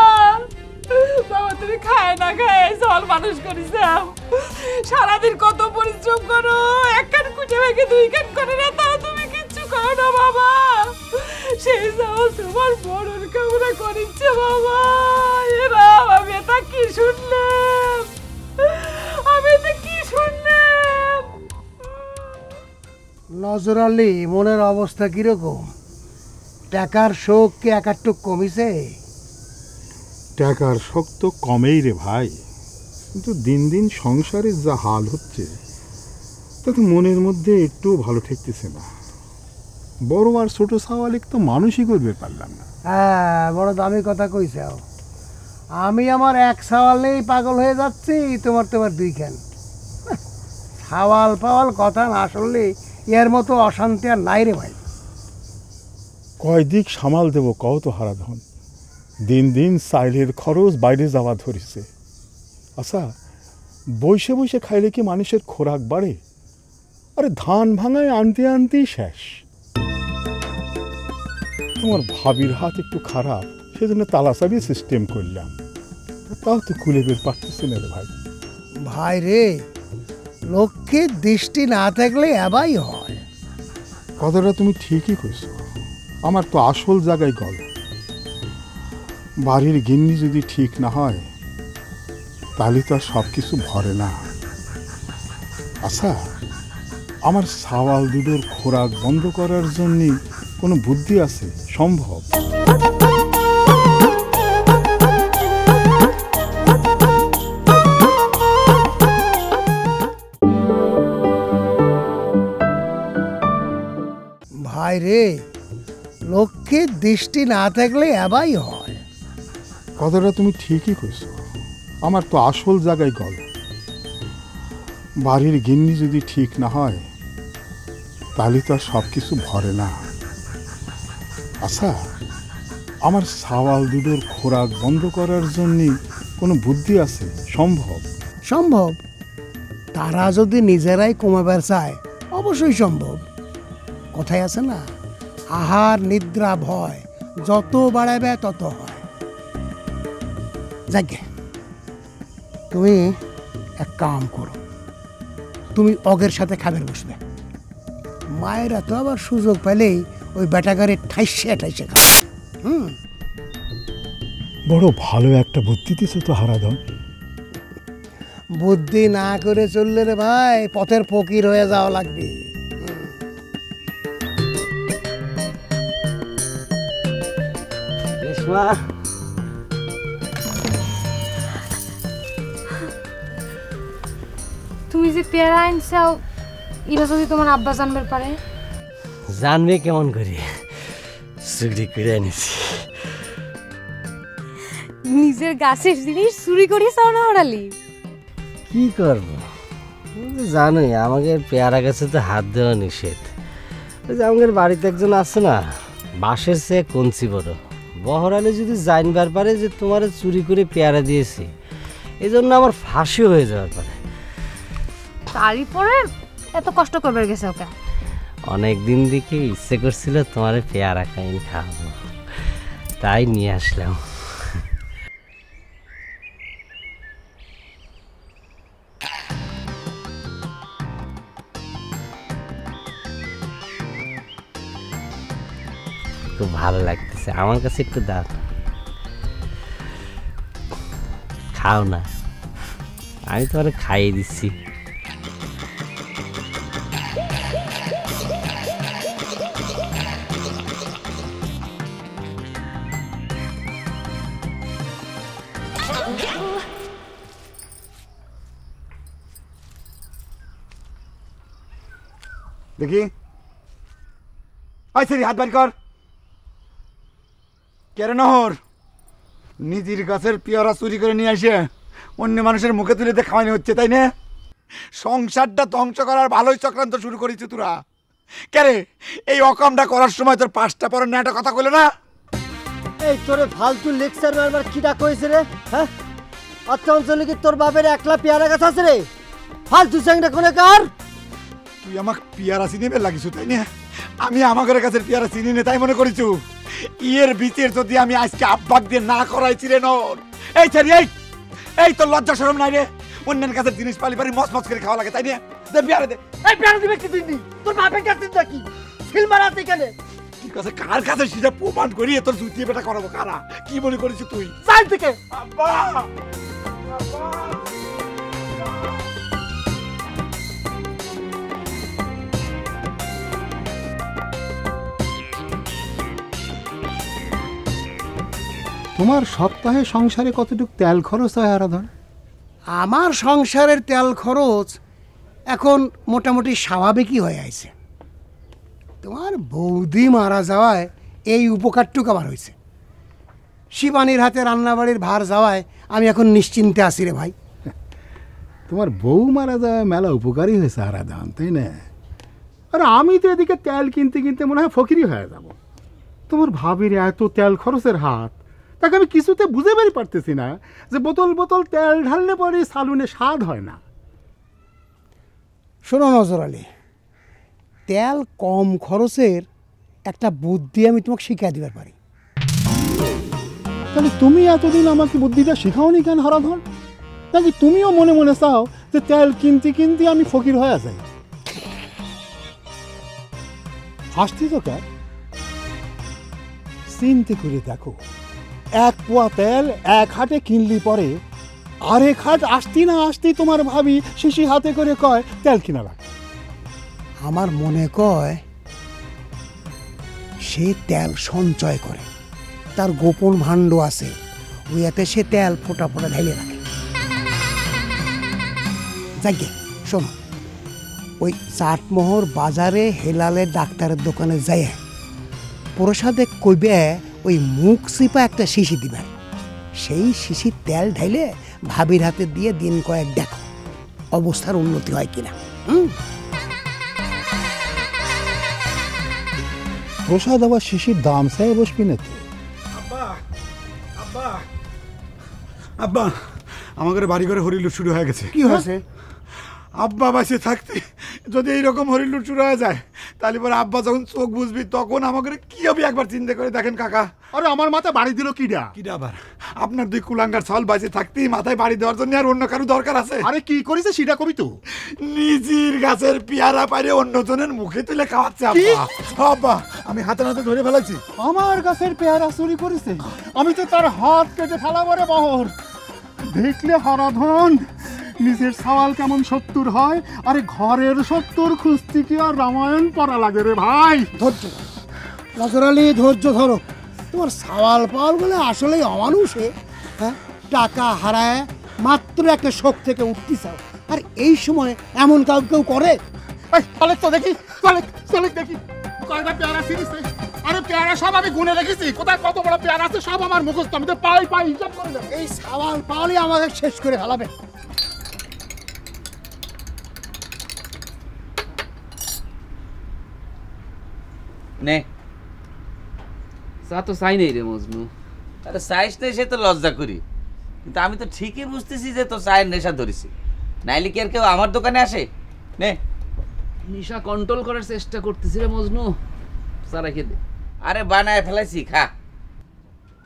বাবা তুমি খায় না খায় ছল মানুষ করিস, সারাদিন কত পরিশ্রম করো, এক কান কুটে ভেঙে দুই কান করে না, তাও তুমি কিচ্ছু করো না বাবা। সেই ছল তোমার মরণ কামনা করিচ্ছে বাবা। এরা আমি এটা কি শুনলাম, আমি এটা কি শুনলাম। নজর আলী, মনের অবস্থা কিরকম? টাকার শোক কি একাট্টু কমিছে? টাকার শোক তো কমেই রে ভাই, কিন্তু দিন দিন সংসারের যা হাল হচ্ছে তাতে মনের মধ্যে একটু ভালো ঠেকতেছে না। বড় আর ছোট সাওয়ালিক তো মানুষই করবে পারলাম না। হ্যাঁ, বড় দামি কথা কইছে। আমি আমার এক সওয়াল নেই পাগল হয়ে যাচ্ছি, তোমার দুইখান। সাওয়াল পাওয়াল কথা না শুনলে এর মতো অশান্তি আর নাই রে ভাই। কয় দিক সামাল দেব কও তো হারাধন, দিন দিন চাইলের খরচ বাইরে যাওয়া ধরেছে। আচ্ছা, বসে বসে খাইলে কি মানুষের খোরাক বাড়ে? আরে ধান ভাঙায় আনতে আনতেই শেষ। তোমার ভাবির হাত একটু খারাপ, সেজন্য তালাচাবি সিস্টেম করলাম, তাও তো খুলে বের পারতেছে না রে ভাই। ভাই রে, লক্ষ্মীর দৃষ্টি না থাকলে এবাই হয়। কথাটা তুমি ঠিকই কইছো, আমার তো আসল জায়গায় গল। বাড়ির গিন্নি যদি ঠিক না হয় তাহলে তো আর সব কিছু ভরে না। আচ্ছা, আমার সাওয়াল দুটোর খোরাক বন্ধ করার জন্য কোনো বুদ্ধি আছে? সম্ভব? ভাই রে, লক্ষ্মীর দৃষ্টি না থাকলে এবাই হয়। কথাটা তুমি ঠিকই কইছো, আমার তো আসল জায়গায় গল। বাড়ির গিন্নি যদি ঠিক না হয় তাহলে তো আর সব কিছু ভরে না। আচ্ছা, আমার সাওয়াল দুটোর খোরাক বন্ধ করার জন্য কোনো বুদ্ধি আছে? সম্ভব? সম্ভব। তারা যদি নিজেরাই কমাবার চায় অবশ্যই সম্ভব। কথায় আছে না, আহার নিদ্রা ভয় যত বাড়াবে তত হয়। যাকে তুমি এক কাম করো, তুমি অগের সাথে খাবার বসবে। মায়েরা তো আবার সুযোগ পেলেই ওই বেটাগারে ঠাইসে ঠাইসে খাবে। বড় ভালো একটা বুদ্ধি দিছে তো হারাধন। বুদ্ধি না করে চললে রে ভাই পথের ফকির হয়ে যাওয়া লাগবে। তুমি যে পেয়ারা আনছাও, এটা যদি তোমার আব্বা জানবার পারে? জানবে কেমন করে, চুরি করে এনেছি। নিজের গাছের জিনিস চুরি করিস না ওরালি? কি করবো, জানোই আমাকে পেয়ারা গাছে তো হাত দেওয়া নিষেধ। ওই যে আমাদের বাড়িতে একজন আছে না, বাঁশের চেয়ে কঞ্চি বড়, বহরালে যদি জানবার পারে যে তোমার চুরি করে পেয়ারা দিয়েছি, এই জন্য আমার ফাঁসি হয়ে যাওয়ার পারে। তারই পরে এত কষ্ট করবার গেছে ওকে? অনেক দিন দিকে ইচ্ছে করছিল তোমার পেয়ারা খাইন খাওয়াবো, তাই নিয়ে আসলাম। খুব ভালো লাগতেছে, আমার কাছে একটু দাও, খাও না, আমি তোমার খাইয়ে দিচ্ছি। দেখি, আচ্ছা হাত বাড়ি কর। কেন নহর নিজের গাছের পেয়ারা চুরি করে নিয়ে আসে অন্য মানুষের মুখে তুলে খাওয়ানো হচ্ছে, তাই না? সংসারটা ধ্বংস করার ভালোই চক্রান্ত শুরু করেছি তোরা। কেরে এই অকামটা করার সময় তোর 5টা পরে নেটা কথা কইলো না? এই তোরে ফালতু লেকচার মারবার কিটা কইছে রে? হ্যাঁ আচ্ছা অঞ্চলে কি তোর বাপের একলা পেয়ারা গাছ আছে রে? ফালতু চ্যাংটা কোনে কার? তুই আমাকে পেয়ারা চিনিবে লাগিস তাই না? আমি আমাদের কাছে পেয়ারা চিনি না তাই মনে করিছু? ইয়ের ভিতর যদি আমি আজকে আব্বাক দিয়ে না করাইছি রে নর, এই ছেড়ি এই তোর লজ্জা শরম নাই রে? অন্যের কাছে জিনিস পালি পারি মস মস করে খাওয়া লাগে তাই না? দে পেয়ারা দে। এই পেয়ারা দিবে কি তুই নি? তোর বাপের কাছে নাকি সিল মারাতে কেনে? ঠিক আছে কার কাছে সেটা প্রমাণ করি তোর জুতিয়ে বেটা করাবো কারা? কি মনে করিস তুই? চাই থেকে আব্বা তোমার সপ্তাহে সংসারে কতটুকু তেল খরচ হয় আরাধন? আমার সংসারের তেল খরচ এখন মোটামুটি স্বাভাবিকই হয়ে আছে। তোমার বৌদি মারা যাওয়ায় এই উপকারটুকু আমার হয়েছে। শিবানীর হাতে রান্নাবাড়ির ভার যাওয়ায় আমি এখন নিশ্চিন্তে আছি রে ভাই। তোমার বউ মারা যাওয়া মেলা উপকারী হয়েছে আরাধন, তাই না? আর আমি তো এদিকে তেল কিনতে কিনতে মনে হয় ফকিরি হয়ে যাব। তোমার ভাবির এত তেল খরচের হাত, তাকে আমি কিছুতে বুঝে বেরি পারতেছি না যে বোতল বোতল তেল ঢাললে পরে সালুনে স্বাদ হয় না। শোনো নজর আলী, তেল কম খরচের একটা বুদ্ধি আমি তোমাকে শিখিয়ে দিতে পারি। তাহলে তুমি এতদিন আমাকে বুদ্ধিটা শেখাওনি কেন হরাধন? নাকি তুমিও মনে মনে চাও যে তেল কিনতে কিনতে আমি ফকির হয়ে যাই? হাসতি তো কেন? চিন্তে করে দেখো, 1 পোয়া তেল 1 হাটে কিনলি পরে আরেক হাট আসতি না আসতি তোমার ভাবি শিশি হাতে করে কয় তেল কিনা লাগে। আমার মনে কয় সে তেল সঞ্চয় করে, তার গোপন ভাণ্ড আছে, ওইয়াতে সে তেল ফোটা ফোটা ঢেলে রাখে। যাকে শোনো, ওই চাটমোহর বাজারে হেলালের ডাক্তারের দোকানে যাই প্রসাদে কইবে ওই মুখ চিপা একটা শিশি দিবেন, সেই শিশির তেল ঢাইলে ভাবির হাতে দিয়ে দিন কয়েক দেখো অবস্থার উন্নতি হয় কিনা। প্রসাদ আবার শিশির দাম চাই বসবি না তো? আব্বা আব্বা আব্বা আমাদের বাড়ি ঘরে হরিলুট শুরু হয়ে গেছে। কি হয়েছে? আব্বা বাঁচিয়ে থাকতে যদি এইরকম হরিলুট শুরু হয়ে যায় তাহলে পরে আব্বা যখন চোখ বুঝবি তখন আমাদের কি হবে একবার চিন্তা করে দেখেন কাকা। আরে আমার মাথায় বাড়ি দিল কিডা? কিডা আবার? আপনার 2 কুলাঙ্গার ছাল বাঁচিয়ে থাকতেই মাথায় বাড়ি দেওয়ার জন্য আর অন্য কারো দরকার আছে? আরে কি করেছে সেটা কবি তো। নিজের গাছের পেয়ারা পারে অন্যজনের মুখে তুলে খাওয়াচ্ছে আব্বা। আব্বা আমি হাতে নাতে ধরে ফেলাইছি। আমার গাছের পেয়ারা চুরি করেছে? আমি তো তার হাত কেটে ফেলাবো রে বহর। দেখলে হরাধন নিজের সওয়াল কেমন 70 হয়, আরে ঘরের 70 খুঁজতে কি আর রামায়ণ পড়া লাগে রে ভাই? ধৈর্য নজর আলী, ধৈর্য ধরো। তোমার সওয়াল পাওয়াল বলে আসলেই অমানুষে, হ্যাঁ, টাকা হারায় মাত্র একটা শোক থেকে উঠতে চাও, আর এই সময় এমন কেউ করে? চলে তো দেখি, চলে দেখি কয়টা পেয়ারা ছিঁড়েছে। আরে পেয়ারা সব আমি গুনে রেখেছি, কোথায় কত বড় পেয়ারা আছে সব আমার মুখস্থ, আমি তো পাই হিসাব করে দেব। এই সওয়াল পাওয়ালে আমাদের শেষ করে ফেলাবে। নে চা তো চাই নেই রে মজনু। আরে চাইস নেই সে তো লজ্জা করি, কিন্তু আমি তো ঠিকই বুঝতেছি যে তোর চায়ের নেশা ধরেছি, নাইলে কি আর কেউ আমার দোকানে আসে? নে নেশা কন্ট্রোল করার চেষ্টা করতেছি রে মজনু, চা রেখে দে। আরে বানায় ফেলাইছি, খা।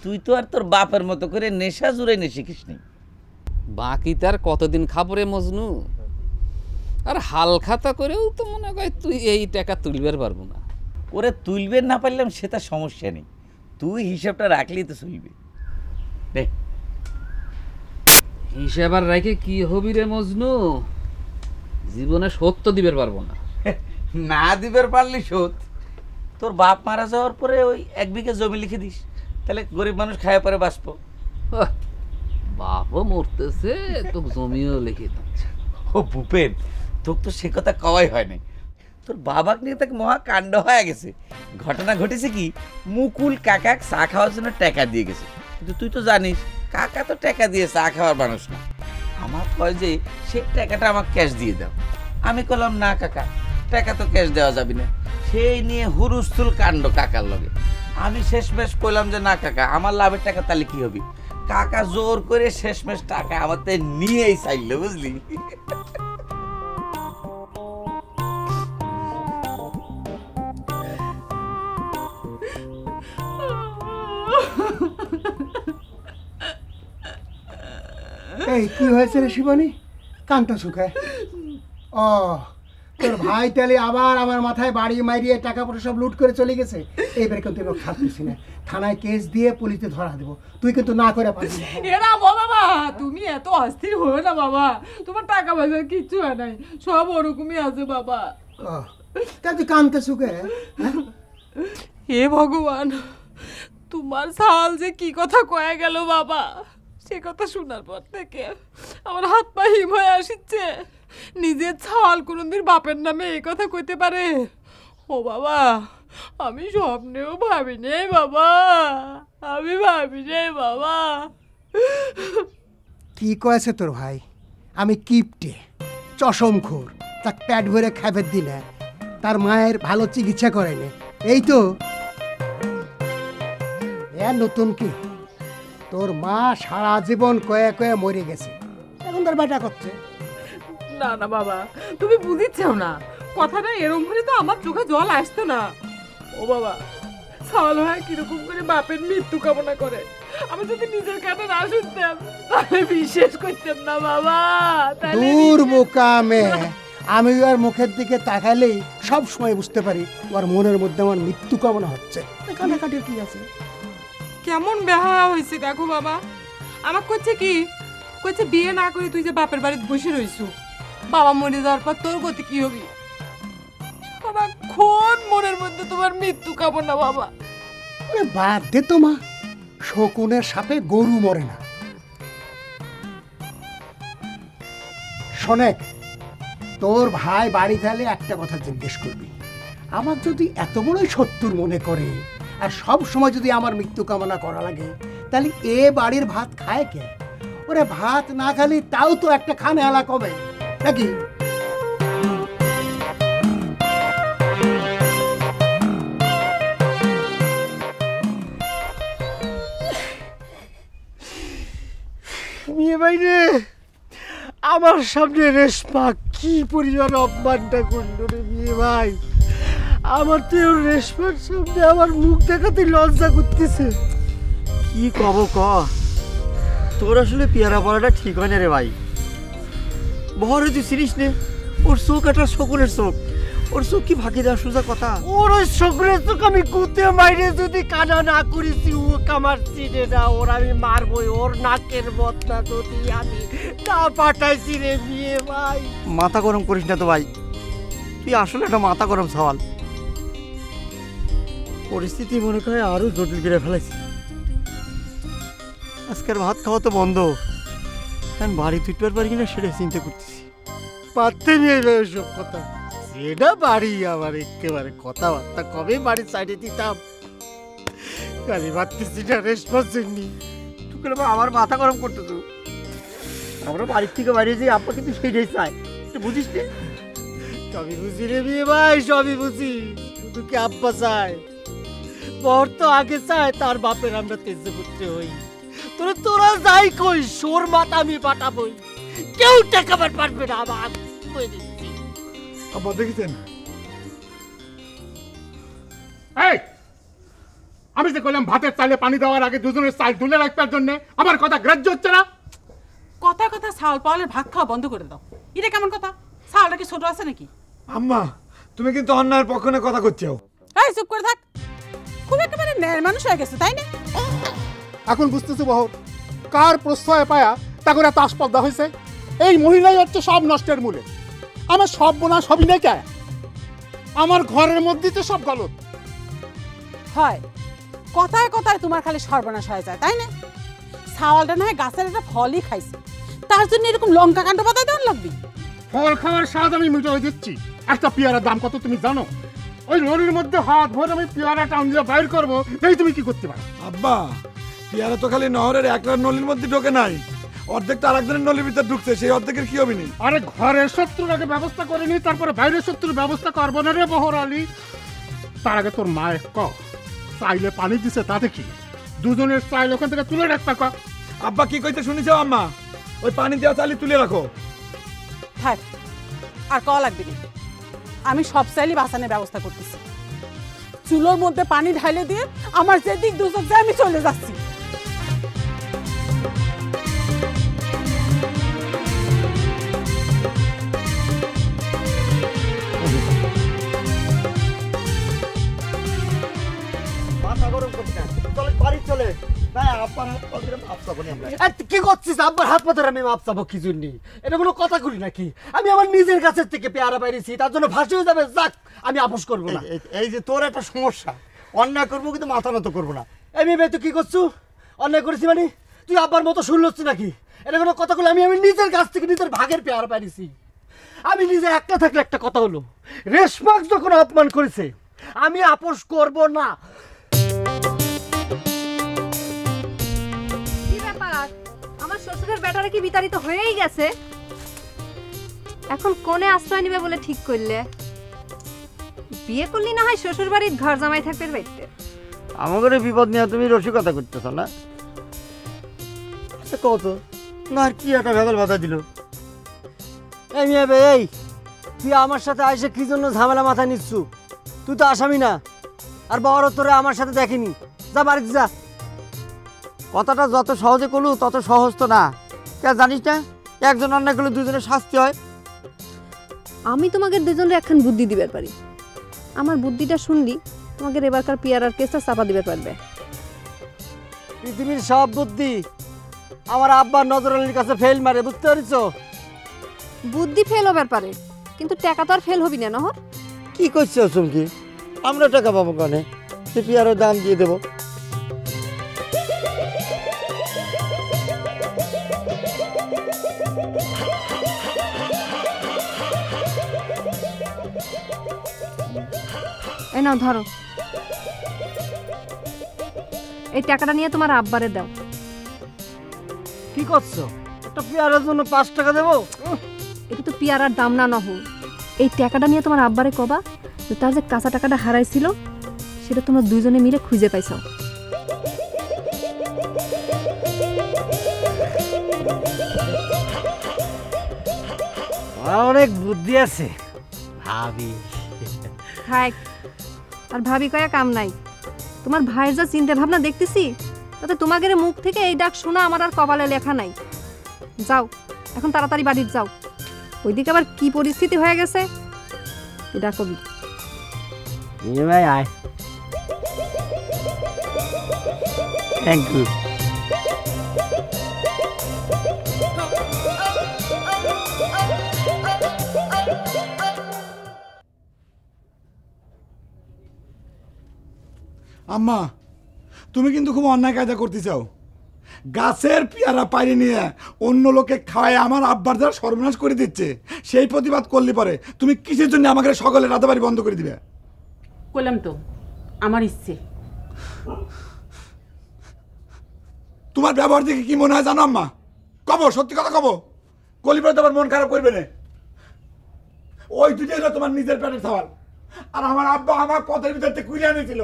তুই তো আর তোর বাপের মতো করে নেশা জুড়ে নে শিখিস নি। বাকি তার কতদিন খাবো রে মজনু? আর হাল খাতা করেও তো মনে হয় তুই এই টাকা তুলবার পারবো না। ওরে তুলবে না পারলাম সেটা সমস্যা নেই, তুই হিসাবটা রাখলেই তো চলবে। নে হিসাব আর রেখে কি হবি রে মজনু? জীবনে শোধ তো দিবার পারবো না। না দিবার পারলি শোধ? তোর বাপ মারা যাওয়ার পরে ওই 1 বিঘা জমি লিখে দিস, তাহলে গরিব মানুষ খায় পরে বাঁচবো। বাপও মরতেছে তো জমিও লিখে দিচ্ছে। ও ভূপেন, তোকে তো সে কথা কওয়াই হয় নাই। তোর বাবাকে নিয়ে তাকে মহা কাণ্ড হয়ে গেছে। ঘটনা ঘটেছে কি, মুকুল কাকা চা খাওয়ার জন্য টাকা দিয়ে গেছে, কিন্তু তুই তো জানিস কাকা তো টাকা দিয়ে চা খাওয়ার মানুষ না। আমার কয় যে সে টাকাটা আমাকে ক্যাশ দিয়ে দাও। আমি বললাম না কাকা, টাকা তো ক্যাশ দেওয়া যাবে না, সেই নিয়ে হুরুস্থুল কাণ্ড কাকার লগে। আমি শেষমেশ কইলাম যে না কাকা, আমার লাভের টাকা তাহলে কি হবে? কাকা জোর করে শেষমেশ টাকা আমার নিয়েই চাইলো, বুঝলি? এই কি হয়েছে রে শিবানী, কানটা শুকায়? ও তোর ভাই তাহলে আবার আমার মাথায় বাড়ি মারিয়ে টাকা পয়সা সব লুট করে চলে গেছে। এইবারে কিন্তু এবার ছাড়তেছি না, থানায় কেস দিয়ে পুলিশে ধরা দেবো। তুই কিন্তু না করে পারবি না। এরা বাবা, তুমি এত অস্থির হো না বাবা, তোমার টাকা পয়সা কিচ্ছু হয় নাই, সব ওরকমই আছে বাবা। তা তুই কানতে শুকে? হে ভগবান, তোমার সাল যে কি কথা কয়ে গেল বাবা, সে কথা শোনার পর থেকে আমার হাত পা হিম হয়ে আসছে। নিজের ছাল কোনদিন বাপের নামে এই কথা কইতে পারে? ও বাবা, আমি স্বপ্নেও ভাবি নেই বাবা, আমি ভাবি নেই বাবা। কি কয়েছে তোর ভাই? আমি কিপটে চশমখোর, তার প্যাট ভরে খাবার দিনে তার মায়ের ভালো চিকিৎসা করেনি, এই তো। এ নতুন কি? তোর মা সারা জীবন কয়ে কয়ে মরে গেছে, এখন তার বেটা করছে। না না বাবা, তুমি বুঝিচ্ছাও না কথাটা, এরকম করে তো আমার চোখে জল আসতো না। ও বাবা, সাল হয় কিরকম করে বাপের মৃত্যু কামনা করে, আমি যদি নিজের কানে না শুনতাম তাহলে বিশ্বাস করতাম না বাবা। দূর বোকা মেয়ে, আমি ওর মুখের দিকে তাকালেই সব সময় বুঝতে পারি ওর মনের মধ্যে আমার মৃত্যু কামনা হচ্ছে। কাটাকাটির কি আছে? কেমন বেহা হয়েছে দেখো বাবা। আমার করছে কি, করছে বিয়ে না করে তুই যে বাপের বাড়িতে বসে রইছু, বাবা মরে যাওয়ার পর তোর গতি কি হবি? সারাক্ষণ মনের মধ্যে তোমার মৃত্যু কামনা বাবা। বাদ দে তো মা, শকুনের সাপে গরু মরে না। শোনেক, তোর ভাই বাড়ি গেলে একটা কথা জিজ্ঞেস করবি, আমার যদি এত বড়ই শত্রুর মনে করে আর সব সময় যদি আমার মৃত্যু কামনা করা লাগে, তাহলে এ বাড়ির ভাত খায় কে? ওরে ভাত না খালি তাও তো একটা খানে আলা কবে নাকি? মেয়ে ভাই রে, আমার সামনে রেশমা কি পরিমাণ অপমানটা করলো রে মেয়ে ভাই। আমার তো রেশমার সামনে আমার মুখ দেখাতে লজ্জা করতেছে। কি কব ক, তোর আসলে পেয়ারা পড়াটা ঠিক হয় না রে ভাই। ভরে তুই চিনিস নে, ওর চোখ একটা শকুনের চোখ, ওর চোখ কি ফাঁকি দেওয়া সোজা কথা? ওর ওই শকুনের চোখ আমি কুতে মাইরে যদি কানা না করেছি, ও আমার চিনে না, ওর আমি মারবই। ওর নাকের বদনা যদি আমি না পাঠাইছি রে বিয়ে ভাই। মাথা গরম করিস না তো ভাই, তুই আসলে একটা মাথা গরম সওয়াল। পরিস্থিতি মনে করে আরো জটিল করে ফেলাইছি। আজকের ভাত খাওয়া তো বন্ধ, কারণ বাড়ি তুইটার পারি কিনা সেটা চিন্তা করতেছি। পারতে নিয়ে যাবে সব কথা, সেটা বাড়ি আমার একেবারে কথাবার্তা কবে বাড়ির সাইডে দিতাম, খালি ভাবতেছি না রেসপন্স জন্যি। তুই আমার মাথা গরম করতে তো, আমরা বাড়ির থেকে বাইরে যাই, আপা কিন্তু সেইটাই চাই, বুঝিস নে? সবই বুঝি রে বিয়ে ভাই, সবই বুঝি, শুধু কি আব্বা চায়? বর তো আগে চায় তার বাপের আমরা তেজ পুত্র হই। তোরা যাই কই, সোর মাথা আমি পাঠাবই, কেউ টেকাবার পারবে না। আমার কই দিচ্ছি আব্বা দেখেছেন? এই আমি যে কইলাম ভাতের চালে পানি দেওয়ার আগে দুজনের চাল তুলে রাখবার জন্য, আমার কথা গ্রাহ্য হচ্ছে না? কথা কথা চাউল পাওয়ালে ভাত খাওয়া বন্ধ করে দাও। এটা কেমন কথা? চাউলটা কি ছোট আছে নাকি? আম্মা, তুমি কিন্তু অন্যায়ের পক্ষে কথা করছো। এই চুপ করে থাক, খুব একেবারে ন্যায়ের মানুষ হয়ে গেছে তাই না? এখন বুঝতেছি বহর কার প্রশ্রয় পায়া তা করে তাসপদ্দা হয়েছে। এই মহিলাই হচ্ছে সব নষ্টের মূলে। আমার সব বোনা সবই নেই কে, আমার ঘরের মধ্যে তো সব গলত হয়। কথায় কথায় তোমার খালি সর্বনাশ হয়ে যায় তাই না? ছাওয়ালটা না হয় গাছের একটা ফলই খাইছে, তার জন্য এরকম লঙ্কা কাণ্ড পাতায় দেওয়ার লাগবে? ফল খাওয়ার স্বাদ আমি মিটাই দিচ্ছি। একটা পেয়ারার দাম কত তুমি জানো? ওই লরির মধ্যে হাত ভরে আমি পেয়ারাটা আনলে বাইর করবো, এই তুমি কি করতে পারো? আব্বা, পেয়ারা তো খালি নহরের একটা নলির মধ্যে ঢোকে নাই, অর্ধেকটা আরেকজনের নলির ভিতরে ঢুকছে, সেই অর্ধেকের কি হবে? আরে ঘরের শত্রুর আগে ব্যবস্থা করে নি, তারপরে বাইরের শত্রুর ব্যবস্থা করবো না রে বহর আলী। তার আগে তোর মা ক চাইলে পানি দিছে তাতে কি দুজনের চাইল ওখান থেকে তুলে রাখতে ক। আব্বা কি কইতে শুনেছ আম্মা? ওই পানি দেওয়া চালি তুলে রাখো। থাক আর ক লাগবে না, আমি সব চাইলে বাঁচানোর ব্যবস্থা করতেছি। চুলোর মধ্যে পানি ঢালে দিয়ে আমার যেদিক দুচোখ যায় আমি চলে যাচ্ছি। কি করছিস? আব্বার হাত পা ধরে আমি মাপ চাবো কি জন্য? এটা কোনো কথা করি নাকি? আমি আমার নিজের কাছের থেকে পেয়ারা পাইছি, তার জন্য ফাঁসি হয়ে যাবে। যাক, আমি আপোষ করবো না। এই যে তোর একটা সমস্যা, অন্যায় করবো কিন্তু মাথা নত করবো না। আমি ভাই তুই কি করছো? অন্যায় করেছি মানে? তুই আব্বার মতো শুনলছি নাকি? এটা কোনো কথা বলে আমি নিজের কাছ থেকে নিজের ভাগের পেয়ারা পাইছি। আমি নিজে একটা থাকলে একটা কথা হলো, রেশমাক যখন অপমান করেছে আমি আপোষ করব না। আমার শ্বশুরের ব্যাটারে কি বিতাড়িত হয়েই গেছে? এখন কোনে আশ্রয় নিবে বলে ঠিক করলে? বিয়ে করলি না হয় শ্বশুর বাড়ির ঘর জামাই থাকবে বাইতে। আমাদের বিপদ নিয়ে তুমি রসিকতা করতেছ না? আচ্ছা কত না আর কি একটা ভেদাল বাধা দিল? এই মিয়া ভাই, এই তুই আমার সাথে আইসে কি জন্য ঝামেলা মাথায় নিচ্ছু? তুই তো আসামি না, আর বড় তোরে আমার সাথে দেখিনি। যা বাড়িতে যা। কথাটা যত সহজে করলু তত সহজ তো না। কে জানিস না একজন অন্যায় করলে দুজনের শাস্তি হয়? আমি তোমাকে দুজনের একখান বুদ্ধি দিবার পারি। আমার বুদ্ধিটা শুনলি তোমাকে এবারকার পিয়ারার কেসটা চাপা দিতে পারবে। পৃথিবীর সব বুদ্ধি আমার আব্বার নজর আলীর কাছে ফেল মারে, বুঝতে পারছ? বুদ্ধি ফেল হবার পারে, কিন্তু টাকা তো আর ফেল হবি না। নহর কি করছো চুমকি? আমরা টাকা পাবো কানে? তুই পিয়ারের দাম দিয়ে দেবো। এই নাও ধরো, এই টাকাটা নিয়ে তোমার আব্বারে দাও। কি করছো? একটা পেয়ারার জন্য 5 টাকা দেবো? এটা তো পেয়ারার দাম না। নহ, এই টাকাটা নিয়ে তোমার আব্বারে কবা যে তার যে কাঁচা টাকাটা হারাইছিল সেটা তোমরা দুইজনে মিলে খুঁজে পাইছো। অনেক বুদ্ধি আছে ভাবি। থাক, আর ভাবি কয়া কাম নাই। তোমার ভাইয়ের যা চিন্তা ভাবনা দেখতেছি তাতে তোমাদের মুখ থেকে এই ডাক শোনা আমার আর কপালে লেখা নাই। যাও এখন তাড়াতাড়ি বাড়ির যাও। ওইদিকে আবার কি পরিস্থিতি হয়ে গেছে এটা কবি। ভাই আয়। Thank you. আম্মা, তুমি কিন্তু খুব অন্যায় কায়দা করতে চাও। গাছের পেয়ারা পাইরে নিয়ে অন্য লোকে খাওয়ায় আমার আব্বার দ্বারা সর্বনাশ করে দিচ্ছে। সেই প্রতিবাদ করলে পরে তুমি কিসের জন্য আমাকে সকলে রাতাবাড়ি বন্ধ করে দিবে? বললাম তো আমার ইচ্ছে। তোমার ব্যবহার দেখে কি মনে হয় জানো আম্মা? কব সত্যি কথা কব, কলিবার তোমার মন খারাপ করবে না। ওই দুটোই হলো তোমার নিজের পেটের সওয়াল, আর আমার আব্বা আমার পথের ভিতর থেকে কুড়িয়ে আনিছিল।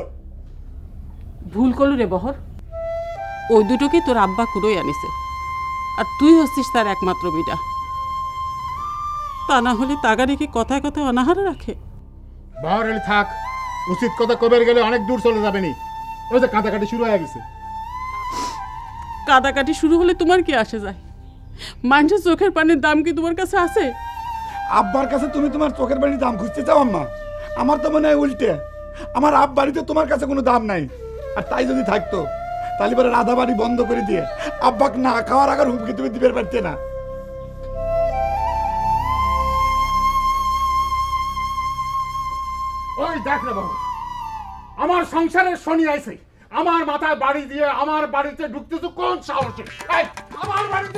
ভুল করলু রে বহর, ওই দুটোকে তোর আব্বা কুড়োই আনিছে, আর তুই হচ্ছিস তার একমাত্র বিটা। তা না হলে তাগারিকে কথায় কথায় অনাহারে রাখে। বাহার থাক, উচিত কথা কবে গেলে অনেক দূর চলে যাবে নি। ওই যে কাঁদাকাটি শুরু হয়ে গেছে। কাদাকাটি শুরু হলে তোমার কি আসে যায়? মানুষের চোখের পানির দাম কি তোমার কাছে আছে? আব্বার কাছে তুমি তোমার চোখের বাড়ির দাম খুঁজতে চাও আম্মা? আমার তো মনে হয় উল্টে, আমার আব্বাড়িতে তোমার কাছে কোনো দাম নাই। আর তাই যদি থাকতো তাহলে পরে রাধা বাড়ি বন্ধ করে দিয়ে আব্বাকে না খাওয়ার আগে হুমকি তুমি দিবে পারতে না। ওই দেখ না বাবু, আমার সংসারের শনি আইছে, আমার মাথায় বাড়ি দিয়ে আমার বাড়িতে ঢুকতেছো কোন সাহসে? আমার বাড়িতে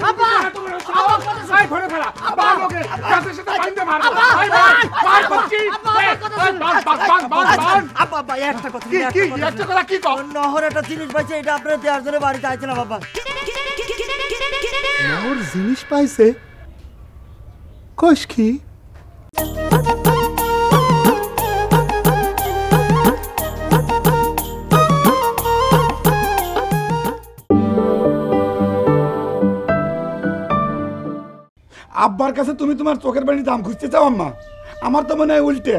ঘরে ফেলা বাবাকে কাছে সাথে বাইন্ধে মার। মার করছি বাবা একটা কথা, কি একটা কথা কি কর? নহর একটা জিনিস পাইছে, এটা আপনারা দেওয়ার জন্য বাড়িতে আইছে না বাবা। নহর জিনিস পাইছে? কইস কি? আব্বার কাছে তুমি তোমার চোখের বাড়ির দাম খুঁজতে চাও আম্মা? আমার তো মনে হয় উল্টে,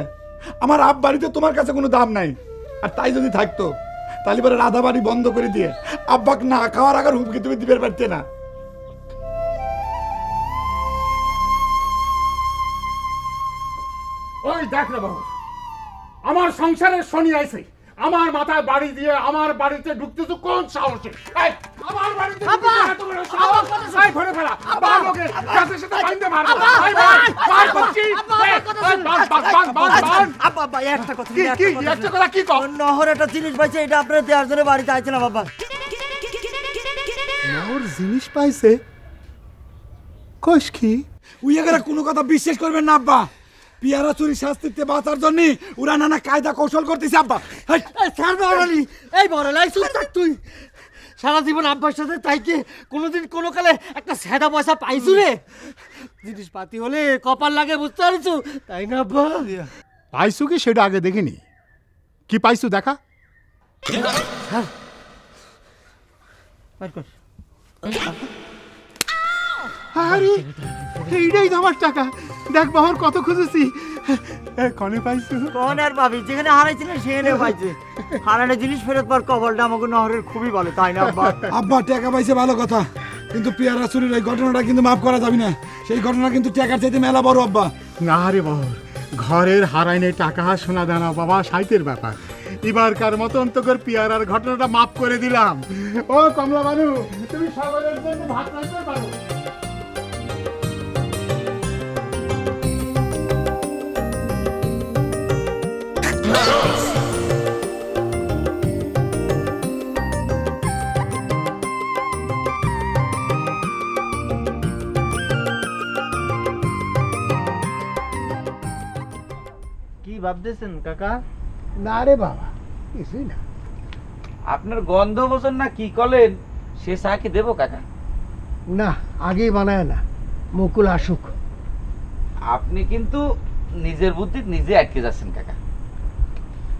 আমার বাড়িতে তোমার কাছে কোনো দাম নাই। আর তাই যদি থাকতো তাহলে পরে রাধা বাড়ি বন্ধ করে দিয়ে আব্বাকে না খাওয়ার আগে হুমকি তুমি দিতে পারতে না। ওই দেখ না বাবু, আমার সংসারের শনি আইছে, আমার মাথায় বাড়ি দিয়ে আমার বাড়িতে ঢুকতেছো কোন সাহসে? এই, আমার বাড়িতে এত বড় সাহস! এই, ধরে ফেলা, বাবাকে গাছের সাথে বাইন্ধে মারবো। এই, মার করছি। আব্বা একটা কথা, কি একটা কথা কি কও? নহর একটা জিনিস পাইছে, এটা আপনার দেওয়ার জন্য বাড়িতে আইছে না বাবা। নহর জিনিস পাইছে? কইস কি? উইয়াগারা কোনো কথা বিশ্বাস করবেন না আব্বা। পিয়ারা চুরি শাস্তিতে বাঁচার জন্য ওরা নানা কায়দা কৌশল করতেছে আব্বা। এই বড়লাই চুপ থাক তুই। সারা জীবন আব্বার সাথে তাইকে কোনোদিন কোনো কালে একটা সেদা পয়সা পাইছু রে? জিনিসপাতি হলে কপাল লাগে, বুঝতে পারছো তাই না আব্বা? পাইছু কি সেটা আগে দেখিনি। কি পাইছু দেখা। আরে এইটাই তো আমার টাকা। দেখ বাহর কত খুঁজেছি। কনে পাইছু? কোন আর ভাবি, যেখানে হারাইছিলেন সেখানে পাইছে। হারানো জিনিস ফেরত পাওয়ার কপালটা আমাকে নহরের খুবই ভালো, তাই না আব্বা? আব্বা টাকা পাইছে ভালো কথা, কিন্তু পিয়ারা চুরির এই ঘটনাটা কিন্তু মাফ করা যাবে না। সেই ঘটনা কিন্তু টাকার চাইতে মেলা বড় আব্বা। না রে বহর, ঘরের হারাইনে টাকা শোনা দানা বাবা সাইতের ব্যাপার। এবারকার মতন তোর পিয়ারার ঘটনাটা মাফ করে দিলাম। ও কমলা বানু, তুমি সকলের জন্য ভাত রাখতে পারো। কি ভাবতেছেন কাকা? না রে বাবা, কিছুই না। আপনার গন্ধ বোঝেন না কি করলেন, সে চা কি দেবো কাকা? না, আগেই বানায় না, মুকুল আসুক। আপনি কিন্তু নিজের বুদ্ধি নিজে আটকে যাচ্ছেন কাকা।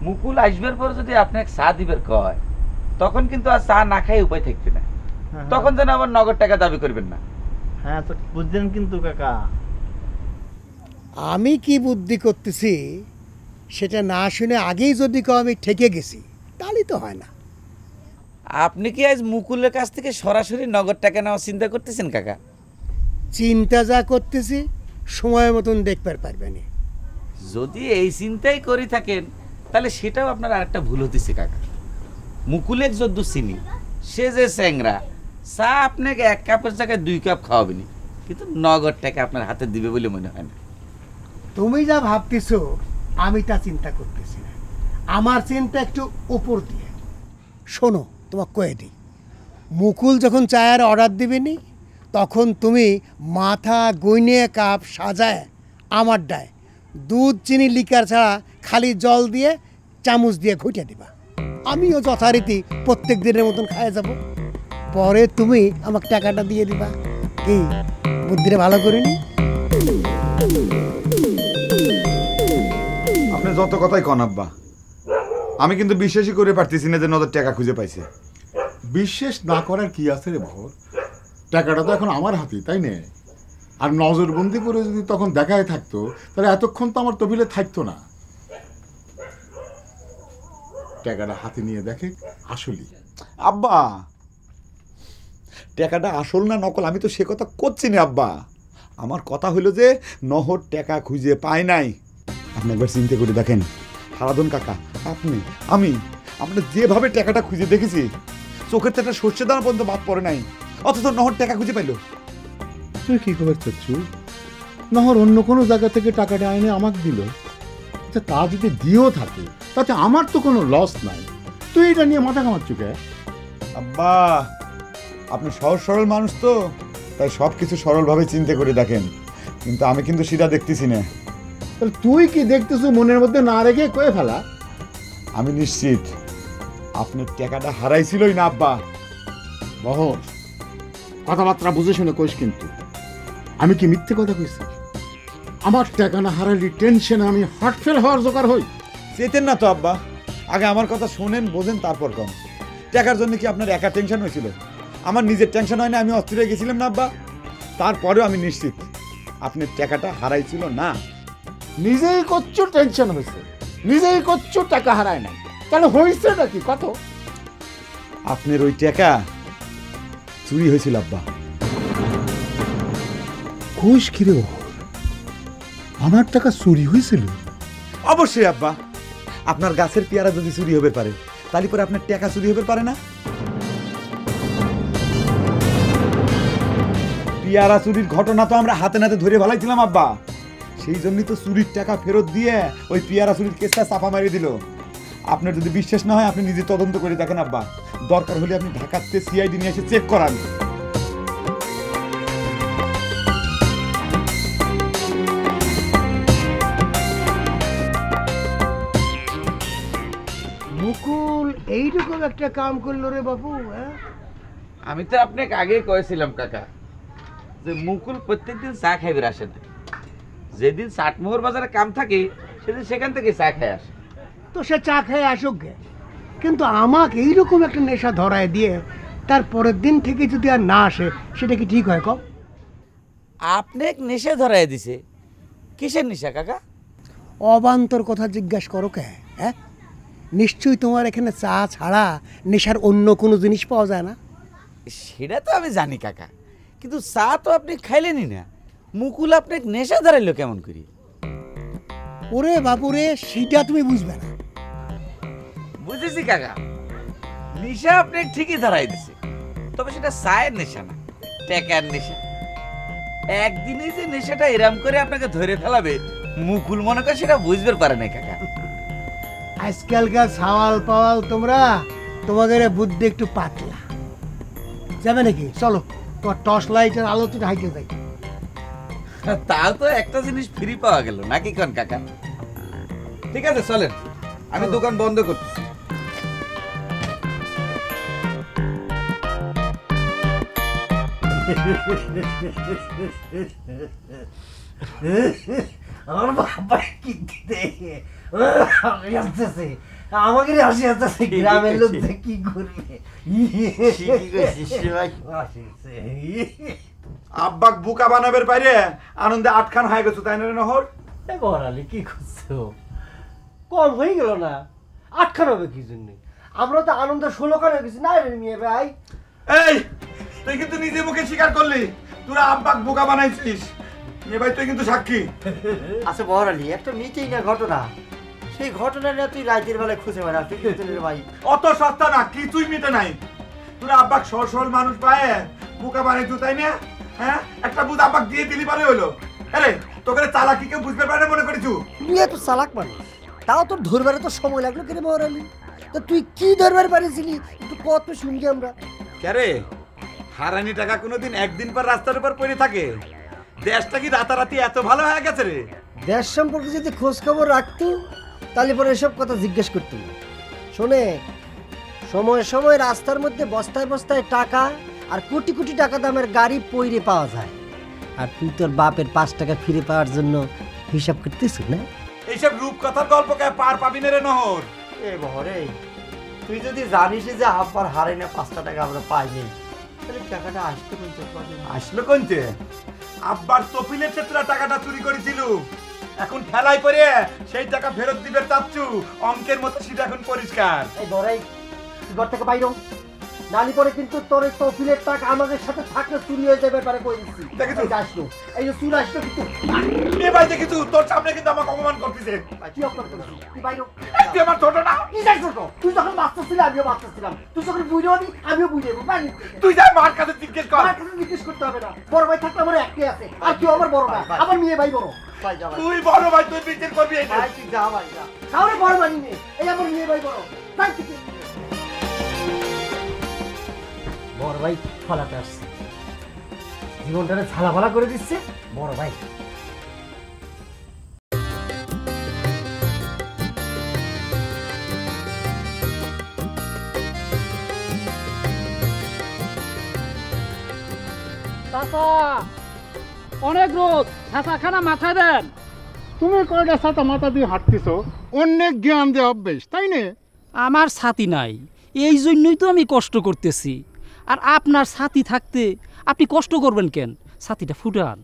মুকুল আসবার পর যদি আপনাকে চা দিবের কয়, তখন কিন্তু আর চা না খাই উপায় থাকবে না। তখন যেন আবার নগদ টাকা দাবি করবেন না। হ্যাঁ তো বুঝছেন কিন্তু কাকা। আমি কি বুদ্ধি করতেছি সেটা না শুনে আগেই যদি কেউ আমি ঠেকে গেছি, তাহলে তো হয় না। আপনি কি আজ মুকুলের কাছ থেকে সরাসরি নগদ টাকা নেওয়ার চিন্তা করতেছেন কাকা? চিন্তা যা করতেছি সময় মতন দেখতে পারবেন। যদি এই চিন্তাই করে থাকেন তাহলে সেটাও আপনার আরেকটা ভুল হতেছে কাকা। মুকুলের যদ্দ চিনি, সে যে স্যাংরা, চা আপনাকে 1 কাপের জায়গায় 2 কাপ খাওয়াবেনি, কিন্তু নগদ টাকা আপনার হাতে দিবে বলে মনে হয় না। তুমি যা ভাবতেছো আমি তা চিন্তা করতেছি না, আমার চিন্তা একটু উপর দিয়ে। শোনো, তোমাকে কয়ে দিই, মুকুল যখন চায়ের অর্ডার দিবেনি তখন তুমি মাথা গুইনে কাপ সাজায় আমার ডায় দুধ চিনি লিকার ছাড়া খালি জল দিয়ে চামচ দিয়ে ঘুটে দিবা। আমিও যথারীতি প্রত্যেক দিনের মতন খায় যাব। পরে তুমি আমাকে টাকাটা দিয়ে দিবা। কি বুদ্ধিটা ভালো করিনি? আপনি যত কথাই কন আব্বা, আমি কিন্তু বিশ্বাসই করে পারতেছি না যে নজর টাকা খুঁজে পাইছে। বিশ্বাস না করার কি আছে রে বহর? টাকাটা তো এখন আমার হাতে, তাই না? আর নজরবন্দি করে যদি তখন দেখায় থাকতো তাহলে এতক্ষণ তো আমার তবিলে থাকতো না। টাকাটা হাতে নিয়ে দেখে আসলেই। আব্বা টাকাটা আসল না নকল আমি তো সে কথা করছি না আব্বা। আমার কথা হইল যে নহর টাকা খুঁজে পায় নাই। আপনি একবার চিন্তা করে দেখেন, হারাধন কাকা, আপনি, আমরা যেভাবে টাকাটা খুঁজে দেখেছি, চোখের একটা সর্ষে দানা পর্যন্ত বাদ পড়ে নাই, অথচ নহর টাকা খুঁজে পাইল। তুই কি খবর চাচ্ছু? নহর অন্য কোনো জায়গা থেকে টাকাটা এনে আমাকে দিল। তা যদি দিয়েও থাকে তাতে আমার তো কোনো লস নাই। তুই এটা নিয়ে মাথা ঘামাচ্ছু কে? আব্বা আপনি সহজ সরল মানুষ তো, তাই সব কিছু সরলভাবে চিন্তা করে দেখেন, কিন্তু আমি কিন্তু সেটা দেখতেছি না। তাহলে তুই কি দেখতেছ মনের মধ্যে না রেখে কয়ে ফেলা? আমি নিশ্চিত আপনার টাকাটা হারাইছিলই না আব্বা। বহর, কথাবার্তা বুঝে শুনে কইস কিন্তু। আমি কি মিথ্যে কথা কইছি? আমার টাকা না হারালি টেনশনে আমি হার্ট ফেল হওয়ার জোগাড় হই। চেতেন না তো আব্বা, আগে আমার কথা শোনেন, বোঝেন, তারপর কম। টাকার জন্য কি আপনার একা টেনশন হয়েছিল? আমার নিজের টেনশন হয় না? আমি অস্থির হয়ে গেছিলাম না আব্বা? তারপরেও আমি নিশ্চিত আপনার টাকাটা হারাইছিল না? নিজেই করছো টেনশন হয়েছে, নিজেই করছো টাকা হারায় নাই, তাহলে হয়েছে নাকি কত? আপনার ওই টাকা চুরি হয়েছিল আব্বা। খুশ কিরে আমার টাকা চুরি হয়েছিল? অবশ্যই আব্বা, আপনার গাছের পেয়ারা যদি চুরি হবে পারে তাহলে পরে আপনার টাকা চুরি হবে পারে না? পেয়ারা চুরির ঘটনা তো আমরা হাতে নাতে ধরে ভালাইছিলাম আব্বা, সেই জন্যই তো চুরির টাকা ফেরত দিয়ে ওই পেয়ারা চুরির কেসটা চাপা মারিয়ে দিল। আপনার যদি বিশ্বাস না হয় আপনি নিজে তদন্ত করে দেখেন আব্বা, দরকার হলে আপনি ঢাকাতে সিআইডি নিয়ে এসে চেক করান। মুকুল এইরকম একটা কাম করলো রে বাবু। হ্যাঁ, আমি তো আপনাকে আগেই কয়েছিলাম কাকা যে মুকুল প্রত্যেকদিন চা খাইবে আসে না, যেদিন চাটমোহর বাজারে কাম থাকে সেদিন সেখান থেকে চা খাই আসে। তো সে চা খেয়ে আসুক গে, কিন্তু আমাকে এইরকম একটা নেশা ধরায় দিয়ে তার পরের দিন থেকে যদি আর না আসে সেটা কি ঠিক হয়? কম আপনি নেশা ধরাই দিছে? কিসের নেশা কাকা? অবান্তর কথা জিজ্ঞাসা করো কে? হ্যাঁ, নিশ্চয়ই তোমার এখানে চা ছাড়া নেশার অন্য কোনো জিনিস পাওয়া যায় না। সেটা তো আমি জানি কাকা, কিন্তু চা তো আপনি খাইলেনই না, মুকুল আপনাকে নেশা ধরাইলো কেমন করি? ওরে বাপুরে, সেটা তুমি বুঝবে না। বুঝেছি কাকা, নেশা আপনাকে ঠিকই ধরাই দিছে, তবে সেটা চায়ের নেশা না, টাকার নেশা। একদিনে যে নেশাটা এরাম করে আপনাকে ধরে ফেলাবে মুকুল মনে করে সেটা বুঝতে পারে না কাকা। আজকালকার সাওয়াল পাওয়াল তোমরা, তোমাদের বুদ্ধি একটু পাতলা। যাবে নাকি? চলো তোমার টর্চ লাইটের আলোতে হাইতে যাই। তাও তো একটা জিনিস ফ্রি পাওয়া গেল নাকি কোন কাকা? ঠিক আছে চলেন, আমি দোকান বন্ধ করতেছি। আমার বাবা কি দেখে আসতেছে, আমাকে হাসি আসতেছে, গ্রামের লোক কি করবে? আব্বাক বুকা বানাবের বাইরে আনন্দে আটখান হয়ে গেছো, তাই না রে নহর? বড়ালি কি করছো? কম হয়ে গেল না? আটখান হবে কি জন্য? আমরা তো আনন্দ 16 খান হয়ে গেছি না রে মেয়ে ভাই। এই তুই কিন্তু নিজে মুখে স্বীকার করলি তোরা আব্বাক বোকা বানাইছিস। মেয়ে ভাই তুই কিন্তু সাক্ষী। আচ্ছা বড়ালি, একটা মিটেই না ঘটনা, সেই ঘটনা নিয়ে তুই রাতের বেলায় খুঁজে বেড়া ভাই। অত সস্তা না, কিছুই মিটে নাই। তোরা আব্বাক সরল মানুষ পায় বোকা বানাইছো, তাই না? হ্যাঁ, একটা বুঝ আব্বাক দিয়ে দিলি পারে হইলো। আরে তোকে চালাকি কেউ বুঝতে পারে না মনে করিছু? তুই এত চালাক মানুষ, তাও তোর ধরবারে তো সময় লাগলো কেন বড়ালি? তা তুই কি ধরবার পারিছিলি একটু কত শুনি আমরা। কে হারানি টাকা কোনোদিন একদিন পর রাস্তার উপর পড়ে থাকে? দেশটা কি রাতারাতি এত ভালো হয়ে গেছে রে? দেশ সম্পর্কে যদি খোঁজ খবর রাখতো তাহলে পরে এসব কথা জিজ্ঞেস করতো না। শোনে, সময় সময় রাস্তার মধ্যে বস্তায় বস্তায় টাকা আর কোটি কোটি টাকা দামের গাড়ি পইরে পাওয়া যায়, আর তুই তোর বাপের 5 টাকা ফিরে পাওয়ার জন্য হিসাব করতেছ না? এইসব রূপকথার গল্প কে পার পাবি না রে নহর? এ বহরে, তুই যদি জানিস যে আব্বার হারে না 5 টাকা আমরা পাইনি, তাহলে টাকাটা আসতে কোনতে? আসলো কোনতে? আব্বার তফিলের ক্ষেত্রে টাকাটা চুরি করেছিল, এখন ঠেলাই করে সেই টাকা ফেরত দিবে চাচ্ছু। অঙ্কের মতো সেটা এখন পরিষ্কার। এই বড়াই, তুই ঘর থেকে বাইরো, নালি পরে কিন্তু তোর এই তফিলের টাকা আমাদের সাথে থাকলে চুরি হয়ে যাবে পারে। কই দিচ্ছি দেখেছো? আসলো এই যে চুরি আসলো, কিন্তু এ ভাই দেখিছো তোর সামনে কিন্তু আমাকে অপমান করতেছে। কি অপমান করেছিস তুই? বাইরো, তুই আমার ছোট না? কি যাই ছোট? তুই যখন বাচ্চা ছিলি আমিও বাচ্চা ছিলাম, তুই যখন বুঝে হবি আমিও বুঝে যাবো। তুই যা মার কাছে জিজ্ঞেস কর। আমার কাছে জিজ্ঞেস করতে হবে না, বড় ভাই থাকলে আমার একটাই আছে, আর কেউ আমার বড় না, আমার মেয়ে ভাই বড়। তুই বড় ভাই, তুই বিচার করবি। তুই যা ভাই যা, তাহলে বড় মানি নে, এই আমার মেয়ে ভাই বড়। তাই থেকে বড় ভাই ফলাতে আসছে, জীবনটারে ঝালাফালা করে দিচ্ছে বড় ভাই। অনেক রোদ, ছাতাখানা মাথায় দেন। তুমি কয়টা ছাতা মাথা দিয়ে হাঁটতেছো, অনেক জ্ঞান দিয়ে অভ্যেস, তাই না? আমার ছাতি নাই, এই জন্যই তো আমি কষ্ট করতেছি। আর আপনার ছাতি থাকতে আপনি কষ্ট করবেন কেন? ছাতিটা ফুটান।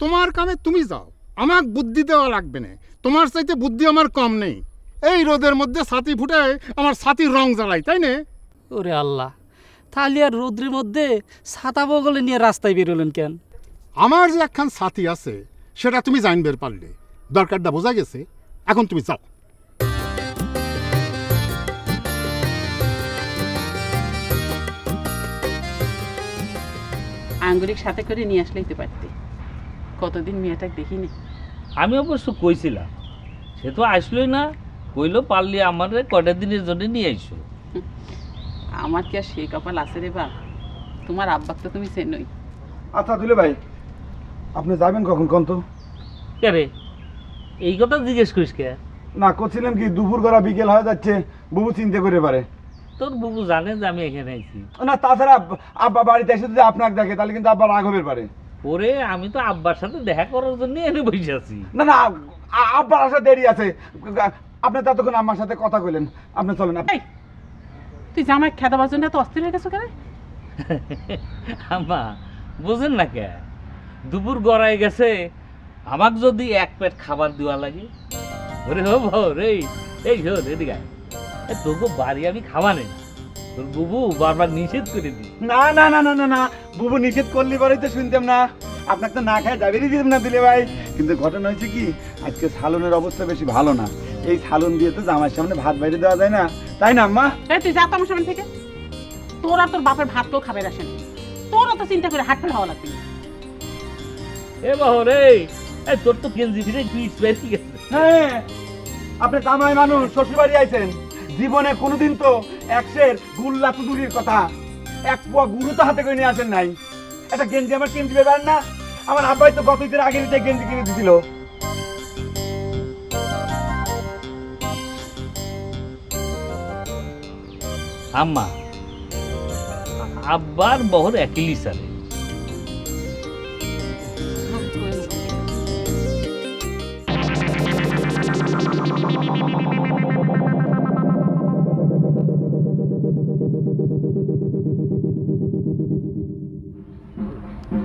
তোমার কামে তুমি যাও, আমার বুদ্ধি দেওয়া লাগবে না। তোমার চাইতে বুদ্ধি আমার কম নেই। এই রোদের মধ্যে ছাতি ফুটে আমার ছাতির রং জ্বালাই, তাই না? ওরে আল্লাহ, তাহলে আর রৌদ্রের মধ্যে ছাতা বগলে নিয়ে রাস্তায় বেরোলেন কেন? আমার যে একখান ছাতি আছে সেটা তুমি জানবের পারলে, দরকারটা বোঝা গেছে। এখন তুমি যাও। আঙ্গুরিক সাথে করে নিয়ে আসলেই তো পারতে, কতদিন মেয়েটাকে দেখিনি। আমি অবশ্য কইছিলাম, সে তো আসলোই না। কইলো পারলি আমার কটা দিনের জন্য নিয়ে আইসো। আমার কি আর সেই কপাল আছে রে বাপ? তোমার আব্বাক তো তুমি চেনই। আচ্ছা দুলে ভাই, আপনি যাবেন কখন কোন তো? কে রে, এই কথা জিজ্ঞেস করিস কে? না, করছিলাম কি দুপুর করা বিকেল হয়ে যাচ্ছে, বুবু চিন্তা করে পারে। তোর বুবু জানে যে আমি এখানে আইছি? না, তাছাড়া আব্বা বাড়িতে এসে যদি আপনাকে দেখে তাহলে কিন্তু আব্বা রাগ হবে পারে। ওরে, আমি তো আব্বার সাথে দেখা করার জন্য এনে বসে আছি। না না, আব্বার আসা দেরি আছে। আপনি ততক্ষণ আমার সাথে কথা কইলেন, আপনি চলেন। তুই জামাই খেদাবার জন্য এত অস্থির হয়ে গেছো কেন? আম্মা বুঝেন না কে, দুপুর গড়াই গেছে, আমাকে যদি এক পেট খাবার দেওয়া লাগে। ওরে হো রে, এই শোন এদিকে, তোকে বাড়ি আমি খাওয়া নেই, তোর বুবু বারবার নিষেধ করে দিই। না না না না না না, বুবু নিষেধ করলি পরেই তো শুনতাম না, আপনাকে তো না খায় যাবেরই দিতাম না দিলে ভাই। কিন্তু ঘটনা হয়েছে কি, আজকে সালনের অবস্থা বেশি ভালো না। এই সালন দিয়ে তো জামার সামনে ভাত বাইরে দেওয়া যায় না, তাই না আম্মা? তুই যা তো আমার সামনে থেকে। তোর আর তোর বাপের ভাত কেউ খাবে আসেন, তোর অত চিন্তা করে হাট ফেলা হওয়া লাগবে। এ বাহ রে, তোর তো গেঞ্জি ফিরে পিস বেরিয়ে গেছে। হ্যাঁ, আপনি জামাই মানুষ, শ্বশুর বাড়ি আইছেন, জীবনে কোনোদিন তো একশের গুল্লা তুদুরির কথা, এক পোয়া গুরু তো হাতে করে নিয়ে আসেন নাই। একটা গেঞ্জি আমার কিনে দিবে পারেন না? আমার আব্বাই তো গত ঈদের আগে নিতে গেঞ্জি কিনে দিছিল। আম্মা, আব্বার বহর একই সারে।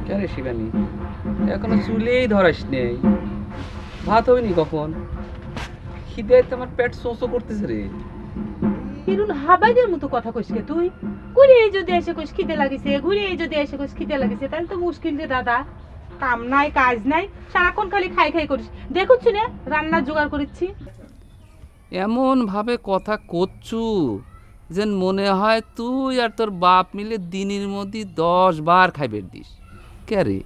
কেন শিবানী, এখনো চুলেই ধরাস নেই? ভাত হয়নি কখন? খিদে তো আমার পেট শোষো করতেছে রে। হিরুন হাবাইদের মতো কথা কইস কে তুই? ঘুরে যদি এসে কইস খিদে লাগিছে, ঘুরে যদি এসে কইস খিদে লাগিছে, তাহলে তো মুশকিল রে দাদা। কাম নাই কাজ নাই, সারাক্ষণ খালি খাই খাই করিস। দেখুচ্ছি না রান্নার জোগাড় করেছি। এমন ভাবে কথা করছু যেন মনে হয় তুই আর তোর বাপ মিলে দিনের মধ্যে 10 বার খাইবে দিস। কে রে,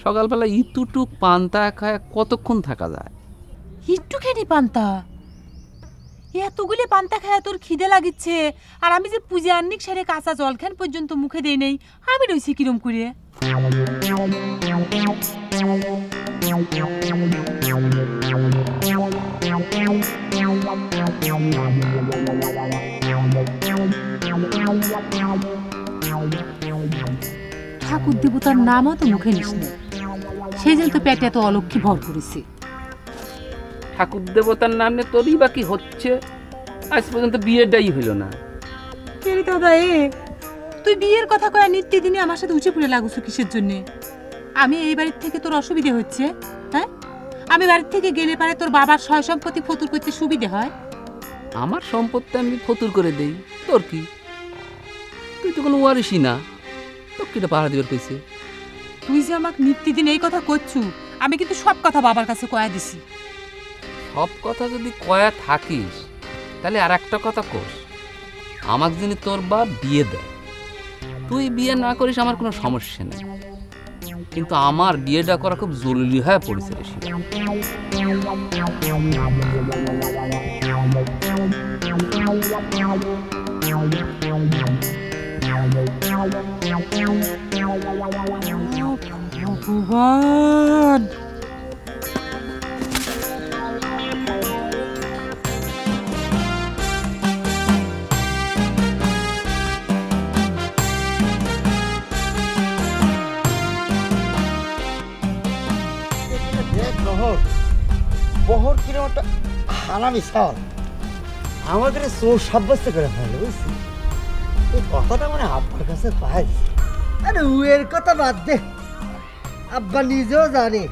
সকালবেলা ইতুটুক পান্তা খায় কতক্ষণ থাকা যায়? একটু খেনি পান্তা? এতগুলি পান্তা খায় তোর খিদে লাগিচ্ছে, আর আমি যে পূজা আন্নিক সেরে কাঁচা জল খান পর্যন্ত মুখে দেই নেই, আমি রইছি কিরম করে? ঠাকুর দেবতার নামও তো মুখে নিস না, সেই জন্য তো পেটে এত অলক্ষী ভর করেছে। ঠাকুর দেবতার নামে তোরই বাকি হচ্ছে, আজ পর্যন্ত বিয়েটাই হইল না। দাদা এ তুই বিয়ের কথা কয়া নিত্যদিনে আমার সাথে উঁচে পড়ে লাগুছো কিসের জন্যে? আমি এই বাড়ির থেকে তোর অসুবিধে হচ্ছে? হ্যাঁ, আমি বাড়ির থেকে গেলে পারে তোর বাবার সয় সম্পত্তি ফতুর করতে সুবিধে হয়। আমার সম্পত্তি আমি ফতুর করে দেই, তোর কি? তুই তো কোনো ওয়ারিসই না, তোর কিটা পাহারা দিবার কইছে? তুই যে আমাকে নিত্যদিন এই কথা করছু, আমি কিন্তু সব কথা বাবার কাছে কয়া দিছি। সব কথা যদি কয়া থাকিস তাহলে আর একটা কথা কোস, আমাকে যিনি তোর বাপ বিয়ে দেয়, তুই বিয়ে না করিস আমার কোনো সমস্যা নেই, কিন্তু আমার বিয়েটা করা খুব জরুরি হয়ে পড়েছে রে শিবা। ভগবান, বহর কিরম একটা হারামি সাল আমাদের চোর সাব্যস্ত করে ফেলে, বুঝছি? এই কথাটা মানে আব্বার কাছে পাই। আরে উয়ের কথা বাদ দে, আব্বা নিজেও জানে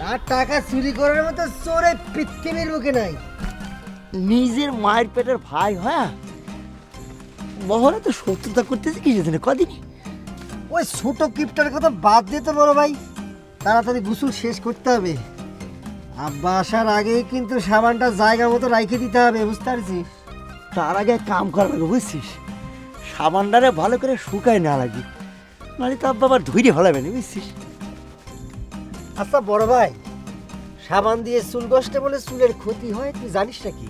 আর টাকা চুরি করার মতো চোরে পৃথিবীর মুখে নাই। নিজের মায়ের পেটের ভাই হয় মহলে তো শত্রুতা করতেছে কি জানে কদিনই। ওই ছোট কিপটার কথা বাদ দিয়ে তো বড় ভাই, তাড়াতাড়ি গোসল শেষ করতে হবে। আব্বা আসার আগেই কিন্তু সাবানটা জায়গা মতো রাইখে দিতে হবে, বুঝতে পারছিস? তার আগে কাম করা লাগে বুঝছিস, সাবানটারে ভালো করে শুকায় না লাগে, নাহলে তো আব্বা আবার ধুইরে ফেলাবে না বুঝছিস। আচ্ছা বড় ভাই, সাবান দিয়ে চুল ঘষতে বলে চুলের ক্ষতি হয়, তুই জানিস নাকি?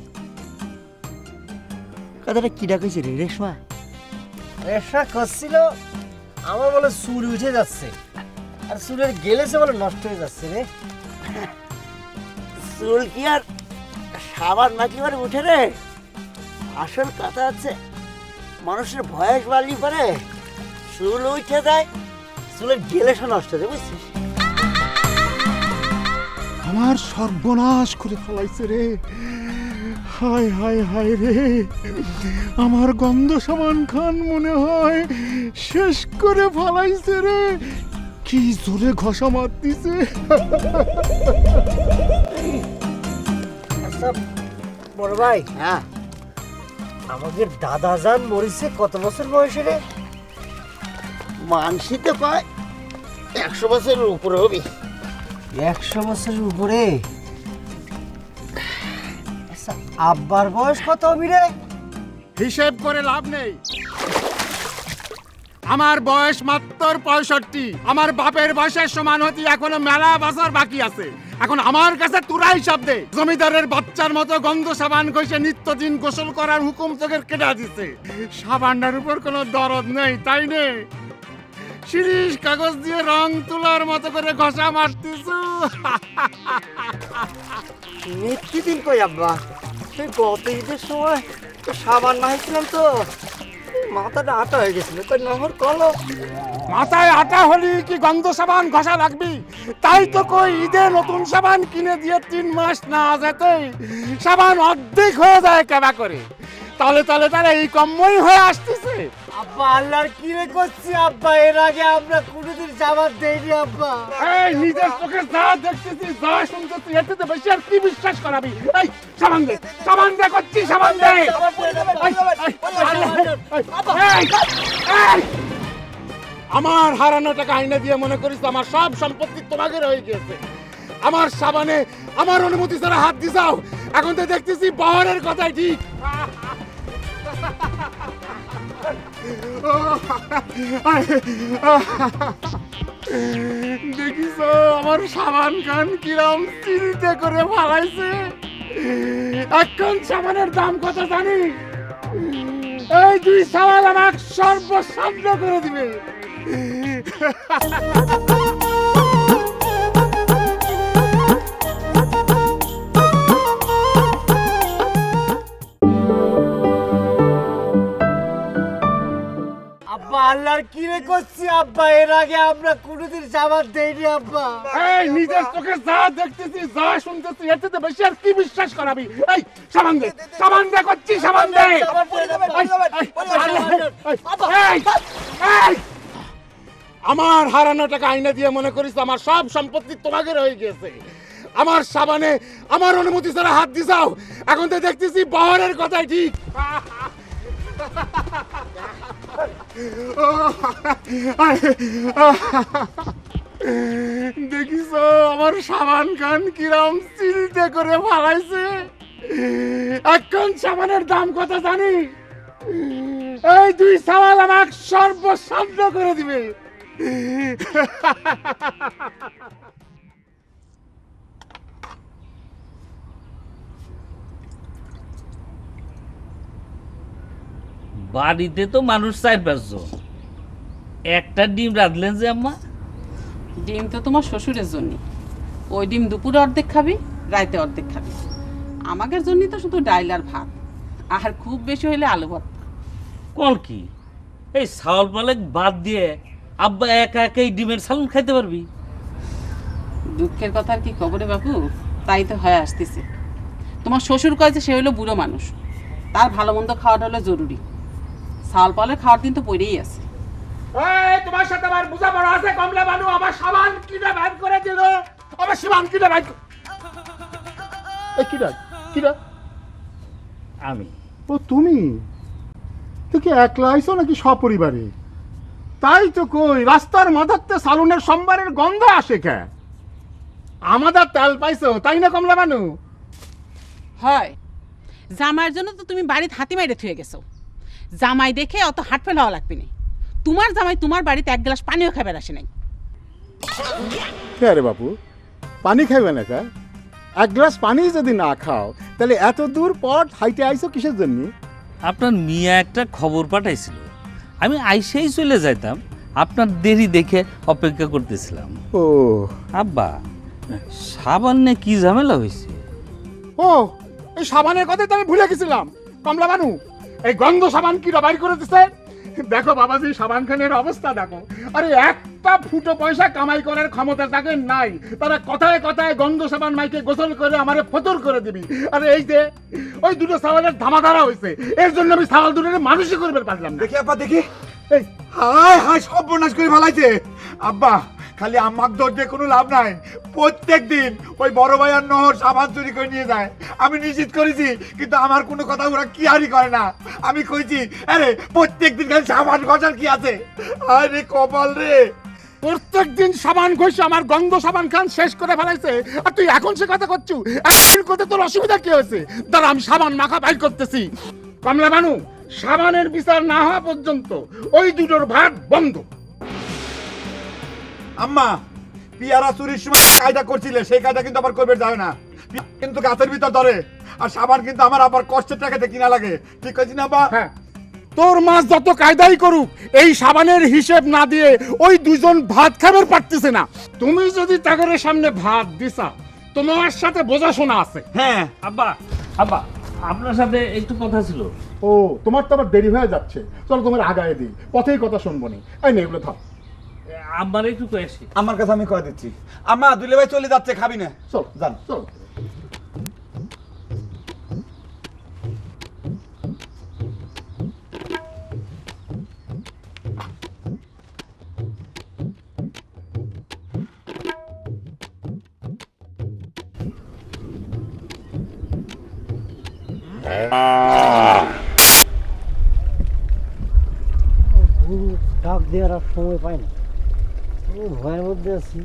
কথাটা কি ডাকছে রে রেশমা? রেশমা করছিল আমার বলে চুল উঠে যাচ্ছে আর চুলের গেলেছে বলে নষ্ট হয়ে যাচ্ছে রে। চুল কি আর সাবান নাকি মানে উঠে রে? আসল কথা আছে মানুষের বয়স বাড়লি পরে চুল উঠে যায়, চুলের গেলেছে নষ্ট হয়ে যায় বুঝছিস। আমার সর্বনাশ করে ফেলাইছে রে, হায় হায় হায় রে, আমার গন্ধ সাবান খান মনে হয় শেষ করে ফেলাইছে রে, কি জোরে ঘষা মারতিছে। আচ্ছা বড় ভাই, হ্যাঁ আমাদের দাদা যান মরিছে কত বছর বয়সে রে? মানসি তো কয় 100 বছরের উপরে হবে। 100 বছরের উপরে? আচ্ছা আব্বার বয়স কত হবে রে? হিসেব করে লাভ নেই, আমার বয়স মাত্র 65। আমার বাপের বয়সের সমান হতে এখনো মেলা বছর বাকি আছে। এখন আমার কাছে তোরা হিসাব দে। জমিদারের বাচ্চার মতো গন্ধ সাবান কইছে নিত্যদিন গোসল করার হুকুম তোকে কেটে দিছে। সাবানটার উপর কোনো দরদ নেই তাই নে, শিরিষ কাগজ দিয়ে রং তোলার মতো করে ঘষা মারতিস। নিত্যদিন কই আব্বা, সেই গত ঈদের সময় সাবান মাইছিলাম তো মাথাটা আটা হয়ে গেছিল, তাই নহর কলো। মাথায় আটা হলি কি গন্ধ সাবান ঘষা লাগবি? তাই তো কই ঈদে নতুন সাবান কিনে দিয়ে 3 মাস না যেতে সাবান অর্ধেক হয়ে যায় কেবা করে। তাহলে তাহলে তাহলে এই কমই হয়ে আসতেছে। আব্বা আল্লাহর কি রে করছি আব্বা, এর আগে আমরা কোনোদিন জামাত দেইনি আব্বা। এই নিজের চোখে যা দেখতেছিস যা শুনতেছিস এতে বেশি আর কি বিশ্বাস করাবি? এই সাবান দে, সাবান দে করছি, সাবান দে। আমার হারানো টাকা আইনা দিয়ে মনে করিস আমার সব সম্পত্তি তোমাদের হয়ে গিয়েছে। আমার সাবানে আমার অনুমতি ছাড়া হাত দিছাও, এখন তো দেখতেছি বহরের কথাই ঠিক। দেখিস আমার সাবান খান কিরম চিন্তা করে ফালাইছে। এখন সাবানের দাম কত জানি? এই 2 সাবান আমাকে সর্বশান্ত করে দিবে। আব্বা আল্লাহর কি রে করছি আব্বা, এর আগে আমরা কোনোদিন জামাত দেইনি আব্বা। এই নিজের চোখে যা দেখতেছিস যা শুনতেছিস এতে তো বেশি আর কি বিশ্বাস করাবি? এই সাবান দে, সাবান দে করছি, সাবান দে। আমার হারানো টাকা আইনা দিয়ে মনে করিস আমার সব সম্পত্তি তোমাদের হয়ে গেছে। আমার সাবানে আমার অনুমতি ছাড়া হাত দিছাও, এখন তো দেখতেছি বহরের কথাই ঠিক। দেখিস আমার সাবান খান কিরম চিন্তা করে ফালাইছে। এখন সাবানের দাম কত জানি? এই 2 সাবান আমাকে সর্বশান্ত করে দিবে। বাড়িতে তো মানুষ 4-5 জন, একটা ডিম রাঁধলেন যে আম্মা? ডিম তো তোমার শ্বশুরের জন্য, ওই ডিম দুপুরে অর্ধেক খাবি, রাইতে অর্ধেক খাবি। আমাদের জন্য তো শুধু ডাইল আর ভাত, আর খুব বেশি হইলে আলু ভর্তা। কল কি এই চাউল পালেক বাদ দিয়ে আব্বা একা একাই ডিমের সালুন খাইতে পারবি? দুঃখের কথা আর কি কবরে বাবু, তাই তো হয়ে আসতেছে। তোমার শ্বশুর কয়েছে সে হইলো বুড়ো মানুষ, তার ভালো মন্দ খাওয়াটা হলো জরুরি। চাউল পালের খাওয়ার দিন তো পড়েই আছে। তোমার সাথে আমার বোঝাপড়া আছে কমলা বানু, আমার সাবান কিনে বের করে দিল, আমার সাবান কিনে বের কিরা আমি। ও তুমি? তুই কি একলা আইছো নাকি সপরিবারে? তাই তো কই, রাস্তার মাথাতে সালুনের সোমবারের গন্ধ আসে কে? আমাদের তেল পাইছো তাই না কমলা বানু? হয়, জামাইয়ের জন্য তো তুমি বাড়িতে হাতি মাইরে থুয়ে গেছো। জামাই দেখে অত হাট ফেলাওয়া লাগবে না। তোমার জামাই তোমার বাড়িতে এক গ্লাস পানিও খাবার আসে নাই। কে রে বাপু, পানি খাইবে না কা? এক গ্লাস পানি যদি না খাও তাহলে এত দূর পথ হাইটে আইছো কিসের জন্য? আপনার মিয়া একটা খবর পাঠাইছিল, আমি আইসেই চলে যাইতাম, আপনার দেরি দেখে অপেক্ষা করতেছিলাম। ও আব্বা, সাবান্নে কি ঝামেলা হয়েছে? ও এই সাবানের কথা তো আমি ভুলে গেছিলাম। কমলা বানু, এই গন্ধ সাবান কি বাইর করে দিচ্ছে? দেখো বাবাজি, সাবান খানের অবস্থা দেখো। আরে একটা ফুটো পয়সা কামাই করার ক্ষমতা তাকে নাই, তারা কথায় কথায় গন্ধ সাবান মাইকে গোসল করে আমারে ফতর করে দিবি। আরে এই যে ওই দুটো সাবানের ধামাধারা হয়েছে, এর জন্য আমি সাবাল দুটোরে মানুষই করবে পারলাম না। দেখি আব্বা দেখি, এই হায় হায় সর্বনাশ করে ফেলাইছে। আব্বা খালি আমার দর দিয়ে কোনো লাভ নাই, প্রত্যেক দিন ওই বড় ভাই আর নহর সাবান চুরি করে নিয়ে যায়। আমি নিশ্চিত করেছি, কিন্তু আমার কোনো কথা ওরা কি হারি করে না। আমি কইছি আরে প্রত্যেক দিন খালি সাবান ঘষার কি আছে? আরে কপাল রে, প্রত্যেক দিন সাবান ঘষে আমার গন্ধ সাবান খান শেষ করে ফেলাইছে, আর তুই এখন সে কথা করছু? এখন করতে তোর অসুবিধা কি হয়েছে? দাঁড়া, আমি সাবান মাখা বাইর করতেছি। কমলা বানু, সাবানের বিচার না হওয়া পর্যন্ত ওই দুটোর ভাত বন্ধ। আম্মা পিয়ারা চুরির সময় কায়দা করছিলে, সেই কায়দা কিন্তু আবার করবে যায় না, কিন্তু গাছের ভিতর ধরে। আর সাবান কিন্তু আমার আবার কষ্টের টাকাতে কিনা লাগে, ঠিক আছে না আব্বা? হ্যাঁ, তোর মাছ যত কায়দাই করুক, এই সাবানের হিসেব না দিয়ে ওই দুজন ভাত খাবার পারতেছে না। তুমি যদি তাগরের সামনে ভাত দিছা, তোমার সাথে বোঝাশোনা আছে। হ্যাঁ আব্বা, আব্বা আপনার সাথে একটু কথা ছিল। ও, তোমার তো আবার দেরি হয়ে যাচ্ছে, চল তোমার আগায় দিই, পথেই কথা শুনবো নি। এই নে এগুলো থাক। আমার একটু কয়েছি, আমার কাছে আমি কয়ে দিচ্ছি। আম্মা দুলে ভাই চলে যাচ্ছে, খাবি না? চল যান, চল। ডাক দেওয়ার আর সময় পাই না, আমি ভয়ের মধ্যে আছি।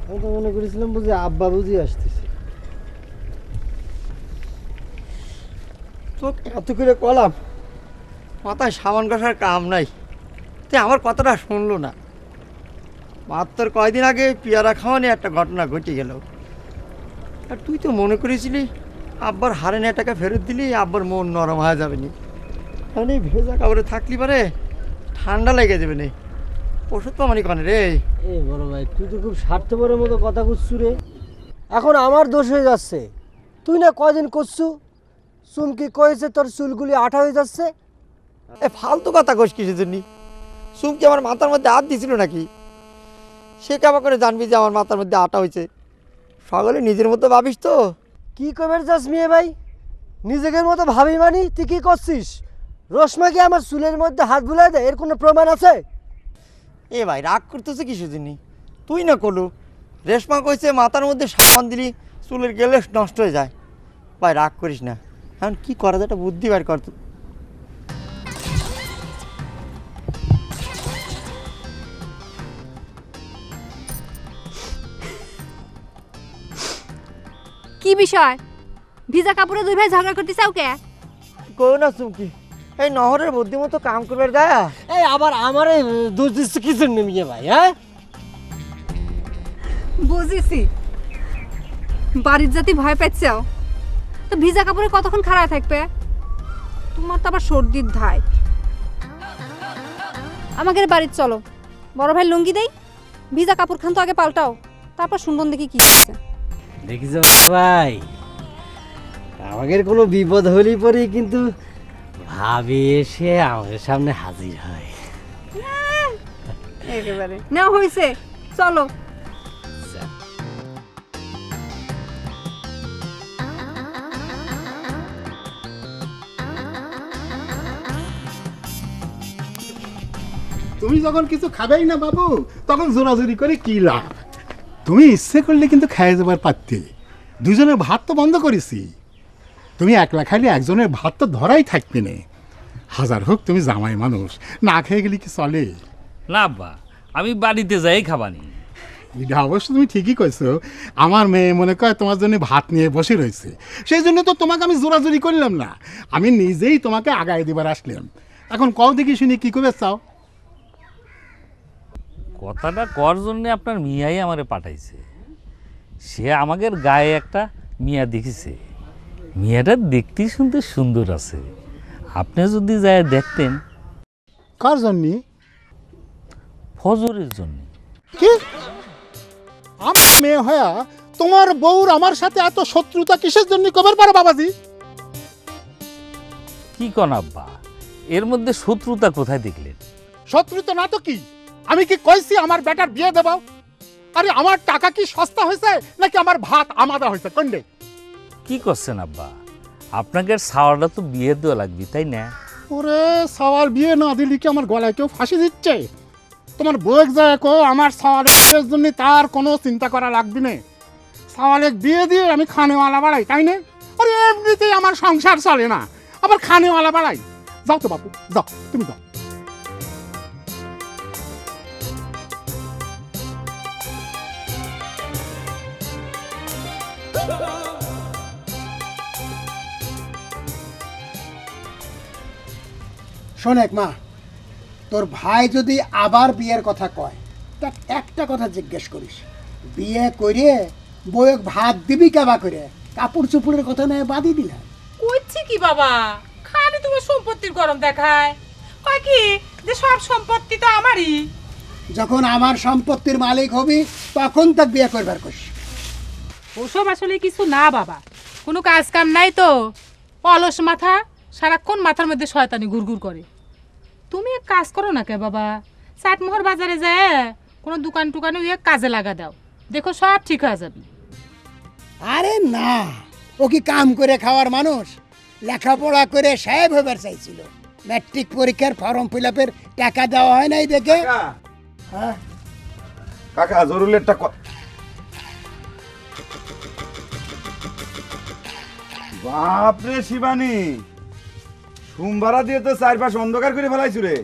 আমি তো মনে করেছিলাম বুঝি আব্বা বুঝি আসতেছে। তো এত করে কলাম, মাথায় সাবান ঘষার কাম নাই, তুই আমার কথাটা শুনলো না। মাত্র কয়দিন আগে পেয়ারা খাওয়া নিয়ে একটা ঘটনা ঘটে গেল। আর তুই তো মনে করেছিলি আব্বার হারে নেয় টাকা ফেরত দিলি আব্বার মন নরম হয়ে যাবে নি। কারণ এই ভেজা কাপড়ে থাকলি পারে ঠান্ডা লেগে যাবে নি। ওষুধ তো মানে কনে রে। এই বড় ভাই, তুই তো খুব স্বার্থপরের মতো কথা করছু রে। এখন আমার দোষ হয়ে যাচ্ছে। তুই না কয়দিন করছু, চুমকি কয়েছে তোর চুলগুলি আঠা হয়ে যাচ্ছে। এ ফালতু কথা কইস কিসের জন্য? চুমকি আমার মাথার মধ্যে হাত দিছিল নাকি? সে কেমন করে জানবি যে আমার মাথার মধ্যে আটা হয়েছে? সকলে নিজের মতো ভাবিস তো। কি কবের যাস মেয়ে ভাই, নিজেদের মতো ভাবি মানি? তুই কি করছিস? রশ্মাকে আমার চুলের মধ্যে হাত বুলাই দেয়, এর কোনো প্রমাণ আছে? এ ভাই রাগ করতেছে কিসের জন্য? তুই না করলু, রেশমা কইছে মাথার মধ্যে সাবান দিলি চুলের গেলে নষ্ট হয়ে যায়। ভাই রাগ করিস না, এখন কি করা যায় একটা বুদ্ধি বার কর। কি বিষয়? ভিজা কাপড়ে দুই ভাই ঝগড়া করতে চাও কে? কই না চুমকি, এই নহরের বুদ্ধি মতো কাম করবার যায়। এই আবার আমারে দোষ দিচ্ছে কি জন্য মেয়ে ভাই? হ্যাঁ বুঝেছি, বাড়ির জাতি ভয় পাচ্ছাও তো ভিজা কাপড়ে কতক্ষণ খাড়া থাকবে? তোমার তো আবার সর্দির ধায়। আমাকে বাড়ির চলো, বড় ভাই লুঙ্গি দেই, ভিজা কাপড় খান তো আগে পাল্টাও, তারপর শুনবন দেখি কি হচ্ছে। দেখিস ভাই, আমাদের কোনো বিপদ হলেই পরে কিন্তু ভাবি এসে আমাদের সামনে হাজির হয়। একেবারে না হয়েছে, চলো। তুমি যখন কিছু খাবেই না বাবু, তখন জোরাজুরি করে কি লাভ? তুমি ইচ্ছে করলে কিন্তু খেয়ে যাবার পারতে। দুজনের ভাত তো বন্ধ করেছি। তুমি একলা খাইলে একজনের ভাত তো ধরাই থাকবে না। হাজার হোক তুমি জামাই মানুষ, না খেয়ে গেলে কি চলে? না আব্বা, আমি বাড়িতে যাই খাবানি। এটা অবশ্য তুমি ঠিকই কইছো। আমার মেয়ে মনে করে তোমার জন্য ভাত নিয়ে বসে রয়েছে, সেই জন্য তো তোমাকে আমি জোরাজুরি করলাম না, আমি নিজেই তোমাকে আগায় দিবার আসলাম। এখন কও দেখি শুনি কি করবে চাও? কথাটা কর জন্য আপনার মিয়াই আমারে পাঠাইছে। সে আমাদের গায়ে একটা মিয়া দেখেছে, মিয়াটা দেখতে শুনতে সুন্দর আছে। আপনি যদি যায় দেখতেন। কার জন্য? ফজরের জন্য। কি আমার মেয়ে হয়া তোমার বউর আমার সাথে এত শত্রুতা কিসের জন্য কবার পারো বাবাজি? কি কোন আব্বা, এর মধ্যে শত্রুতা কোথায় দেখলেন? শত্রুতা না তো কি? আমি কি কইছি আমার বেটার বিয়ে দেবাও? আরে আমার টাকা কি সস্তা হয়েছে নাকি আমার ভাত আমাদা হয়েছে? কোনডে? কি করছেন আব্বা, আপনাকে সাওয়ারটা তো বিয়ে দেওয়া লাগবে তাই না? ওরে সাওয়ার বিয়ে না দিলে কি আমার গলায় কেউ ফাঁসি দিচ্ছে? তোমার বউক যায় কো আমার সাওয়ারের জন্য তার কোনো চিন্তা করা লাগবে না। সাওয়ারের বিয়ে দিয়ে আমি খানেওয়ালা বাড়াই তাই না? আরে এমনিতেই আমার সংসার চলে না, আবার খানেওয়ালা বাড়াই। যাও তো বাপু, যাও, তুমি যাও। শোনেক মা, তোর ভাই যদি আবার বিয়ের কথা কয়, তাক একটা কথা জিজ্ঞেস করিস, বিয়ে করে বউক ভাত দিবি কেবা করে? কাপড় চুপড়ের কথা নয় বাদই দিলাম। কইছি কি বাবা, খালি তোমার সম্পত্তির গরম দেখায়। কয় কি যে সব সম্পত্তি তো আমারই। যখন আমার সম্পত্তির মালিক হবি তখন তাক বিয়ে করবার কইস। ওসব আসলে কিছু না বাবা, কোনো কাজ কাম নাই তো, অলস মাথা, সারাক্ষণ মাথার মধ্যে শয়তানি ঘুরঘুর করে। তুমি এক কাজ করো না কে বাবা, চাটমোহর বাজারে যায় কোনো দোকান টুকানে কাজে লাগা দাও, দেখো সব ঠিক হয়ে যাবে। আরে না, ও কি কাম করে খাওয়ার মানুষ? লেখাপড়া করে সাহেব হবার চাইছিল, ম্যাট্রিক পরীক্ষার ফর্ম ফিল আপের টাকা দেওয়া হয় নাই দেখে। হ্যাঁ কাকা, জরুরি একটা বাপরে শিবানী, সোমবারা দিয়ে তো চারপাশ অন্ধকার করে ফেলাইছু রে।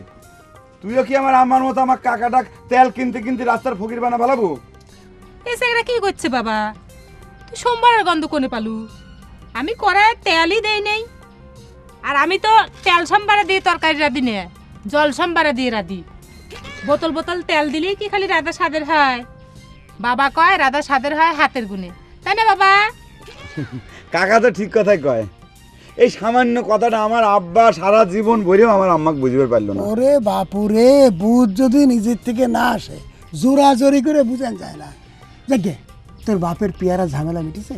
তুইও কি আমার আম্মার মতো আমার কাকাটা তেল কিনতে কিনতে রাস্তার ফকির বানা ফেলাবো? এই জায়গাটা কি করছে বাবা? তুই সোমবারের গন্ধ কোনে পালু? আমি কড়ায় তেলই দেই নেই। আর আমি তো তেল সম্বারে দিয়ে তরকারি রাঁধি নে, জল সম্বারে দিয়ে রাঁধি। বোতল বোতল তেল দিলেই কি খালি রাধা স্বাদের হয়? বাবা কয় রাধা স্বাদের হয় হাতের গুণে, তাই না বাবা? কাকা তো ঠিক কথাই কয়। এই সামান্য কথাটা আমার আব্বা সারা জীবন বলেও আমার আম্মাকে বুঝতে পারলো না। ওরে বাপুরে, বুঝ যদি নিজের থেকে না আসে জোরাজোরি করে বুঝান যায় না। দেখে তোর বাপের পেয়ারা ঝামেলা মিটেছে?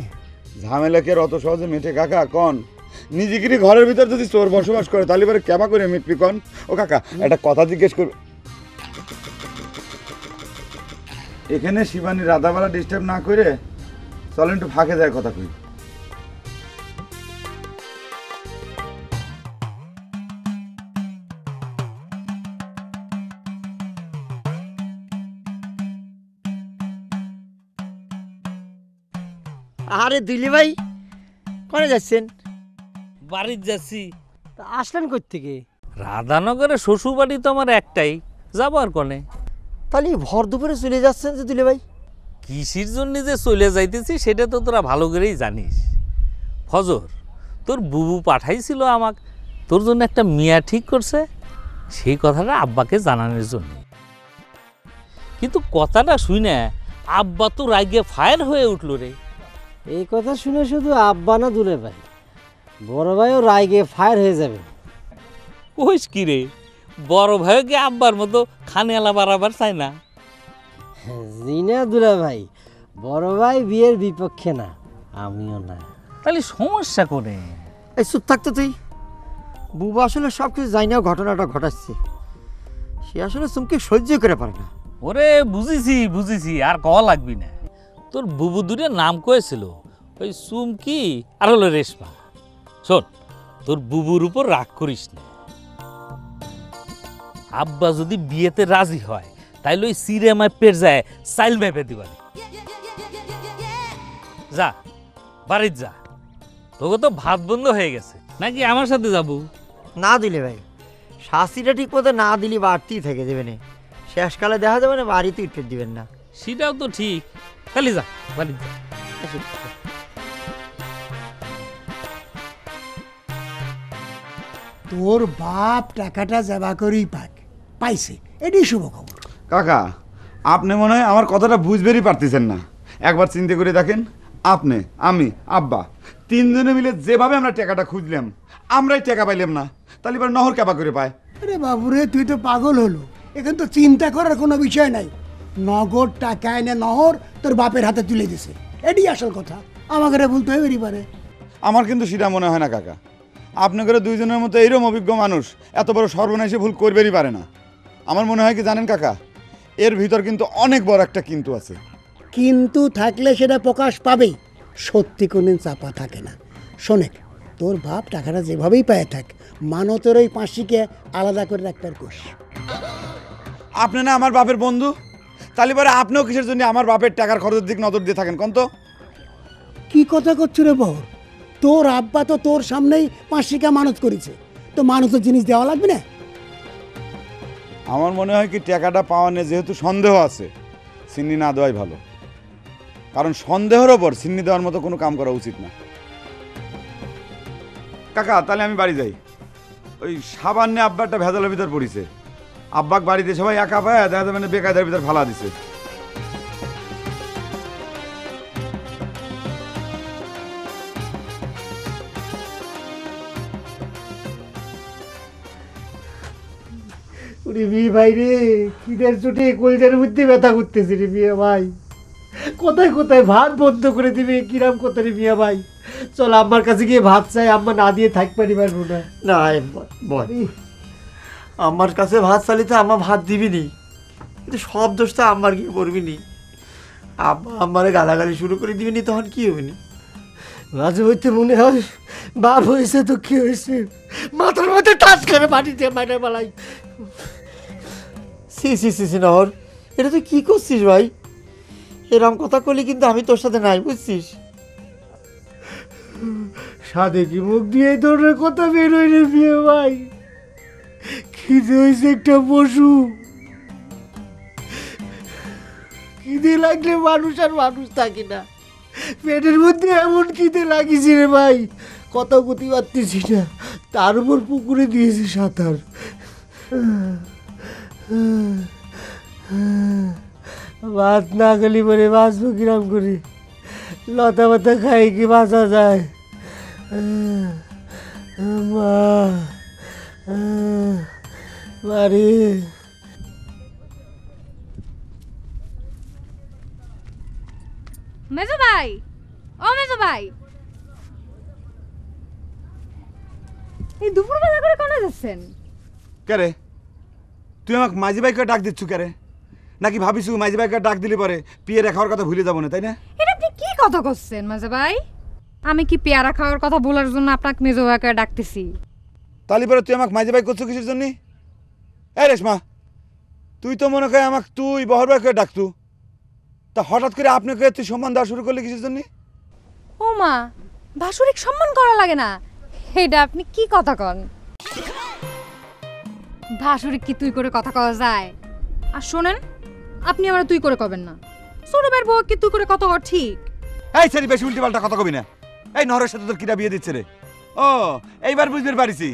ঝামেলা কে অত সহজে মেটে কাকা? কন নিজেকে ঘরের ভিতর যদি চোর বসবাস করে তাহলে এবারে কেবা করে মিটবি কন? ও কাকা একটা কথা জিজ্ঞেস করবে, এখানে শিবানী রাধাবালা ডিস্টার্ব না করে চলেন একটু ফাঁকে যায় কথা কই। আরে দিলি ভাই, কোনে যাচ্ছেন? বাড়িতে যাচ্ছি। তা আসলেন কই থেকে? রাধানগরে শ্বশুর বাড়ি তো আমার একটাই, যাবো আর কনে। তাহলে ভর দুপুরে চলে যাচ্ছেন যে দিলি ভাই? কিসের জন্য যে চলে যাইতেছি সেটা তো তোরা ভালো করেই জানিস। ফজর, তোর বুবু পাঠাইছিল আমাক, তোর জন্য একটা মিয়া ঠিক করছে, সেই কথাটা আব্বাকে জানানোর জন্য। কিন্তু কথাটা শুনে আব্বা তো রাগে ফায়ার হয়ে উঠলো রে। এই কথা শুনে শুধু আব্বা না দুলে ভাই, বড় ভাইও রাগে ফায়ার হয়ে যাবে। কইস কি রে, বড় ভাইকে আব্বার মতো খানেয়ালা বাড়াবার চাই না। জিনা দুলা ভাই, বড় ভাই বিয়ের বিপক্ষে না, আমিও না। তাহলে সমস্যা করে? এই চুপ থাকতো তুই। বুবা আসলে সব কিছু জানি না, ঘটনাটা ঘটাচ্ছে। সে আসলে চুমকে সহ্য করে পারে না। ওরে বুঝেছি বুঝেছি, আর কওয়া লাগবি না। তোর বুবু দুটোর নাম কয়েছিল, ওই চুমকি আর হলো রেশমা। শোন, তোর বুবুর উপর রাগ করিস না। আব্বা যদি বিয়েতে রাজি হয় তাইলে ওই সিরে মাপের যায় চাইল মেপে দিবানি। যা বাড়ির যা, তোকে তো ভাত বন্ধ হয়ে গেছে, নাকি আমার সাথে যাবো? না দিলে ভাই শাস্তিটা ঠিক মতো না দিলে বাড়তেই থেকে দেবে না, শেষকালে দেখা যাবে না বাড়িতে উঠতে দিবেন না। সেটাও তো ঠিক, খালি যা বাড়ির যা। তোর বাপ টাকাটা জবা করেই পাইছে, এটাই শুভ খবর। কাকা আপনি মনে হয় আমার কথাটা বুঝবেরই পারতেছেন না। একবার চিন্তা করে দেখেন, আপনি, আমি, আব্বা তিনজনে মিলে যেভাবে আমরা টাকাটা খুঁজলাম আমরাই টাকা পাইলাম না, তাহলে এবার নহর কেবা করে পায়? আরে বাবুরে তুই তো পাগল হলো, এখানে তো চিন্তা করার কোনো বিষয় নাই। নগদ টাকা এনে নহর তোর বাপের হাতে তুলে দিছে, এটাই আসল কথা। আমাকে ভুলতে হয়ে পারে। আমার কিন্তু সেটা মনে হয় না কাকা। আপনাদের দুইজনের মতো এইরকম অভিজ্ঞ মানুষ এত বড় সর্বনাশে ভুল করবেরই পারে না। আমার মনে হয় কি জানেন কাকা, এর ভিতর কিন্তু অনেক বড় একটা কিন্তু আছে। কিন্তু থাকলে সেটা প্রকাশ পাবেই, সত্যি কোনদিন চাপা থাকে না। শোনেক, তোর বাপ টাকাটা যেভাবেই পায় থাক, মানতের ওই পাঁচিকে আলাদা করে রাখবার কোষ। আপনি না আমার বাপের বন্ধু, তাহলে পরে আপনিও কিসের জন্য আমার বাপের টাকার খরচের দিক নজর দিয়ে থাকেন কোন তো? কি কথা করছো রে বর? তোর আব্বা তো তোর সামনেই পাঁচিকা মানত করেছে, তো মানতের জিনিস দেওয়া লাগবে না? আমার মনে হয় কি টাকাটা পাওয়া নিয়ে যেহেতু সন্দেহ আছে, সিন্নি না দেওয়াই ভালো। কারণ সন্দেহের ওপর সিন্নি দেওয়ার মতো কোনো কাম করা উচিত না। কাকা তাহলে আমি বাড়ি যাই। ওই সাবান্নে আব্বারটা ভেজালের ভিতর পড়িছে, আব্বাক বাড়িতে সবাই একা পায় দেখা যাবে না বেকায়দার ভিতর ফালা দিছে। ওরে বিয়ে ভাই রে, খিদের চোটে কলজার মধ্যে ব্যথা করতেছে রে বিয়ে ভাই। কোথায় কোথায় ভাত বন্ধ করে দিবে, কিরাম কথা রে বিয়ে ভাই। চল আম্মার কাছে গিয়ে ভাত চাই, আম্মা না দিয়ে থাকতে পারবো না। না বল, আমার কাছে ভাত চালিতে আম্মা ভাত দিবিনি, কিন্তু সব দোষটা আম্মার গিয়ে পড়বিনি। আম্মা আম্মারে গালাগালি শুরু করে দিবিনি, তখন কি হবিনি? মাঝে মধ্যে মনে হয় বাপ হয়েছে তো কি হয়েছে, মাথার মধ্যে টাচ করে মাটিতে মাঠে পালাই। সি সি সি সি নহর, এটা তুই কি করছিস ভাই? এরম কথা করলি কিন্তু আমি তোর সাথে নাই, বুঝছিস? সাদে কি মুখ দিয়ে এই ধরনের কথা বেরোয় রে বিয়ে ভাই? খিদে হয়েছে একটা পশু, খিদে লাগলে মানুষ আর মানুষ থাকে না। পেটের মধ্যে এমন খিদে লাগিয়েছে রে ভাই, কথা গতি পারতেছি না, তার উপর পুকুরে দিয়েছে সাঁতার। ভাত না গেলি পরে বাঁচবো কিরাম করে? লতা পাতা খাই কি বাঁচা যায়? মা বাড়ি মেজো ভাই, ও মেজো ভাই, এই দুপুরবেলা করে কোনে যাচ্ছেন? কে রে, তুই আমাকে মাঝি ভাইকে ডাক দিচ্ছু কে রে? নাকি ভাবিছু মাঝি ভাইকে ডাক দিলে পরে পিয়ে খাওয়ার কথা ভুলে যাবো না, তাই না? এটা আপনি কি কথা করছেন মেজো ভাই? আমি কি পেয়ারা খাওয়ার কথা বলার জন্য আপনাকে মেজো ভাইকে ডাকতেছি? তাহলে পরে তুই আমাকে মাঝি ভাই করছো কিসের জন্য? এই রেশমা, তুই তো মনে করে আমাকে তুই বহর ভাইকে ডাকতু, তা হঠাৎ করে আপনাকে তুই সম্মান দেওয়া শুরু করলি কিসের জন্য? ও মা, ভাসুরিক সম্মান করা লাগে না, এটা আপনি কি কথা কন? ভাসুরিক কি তুই করে কথা কওয়া যায়? আর শোনেন, আপনি আমার তুই করে কবেন না। ছোট ভাইয়ের বউ কি তুই করে কথা কর ঠিক? এই ছেড়ি বেশি উল্টি পাল্টা কথা কবি না। এই নহরের সাথে তোর কিরা বিয়ে দিচ্ছে রে? ও এইবার বুঝতে পারিছি,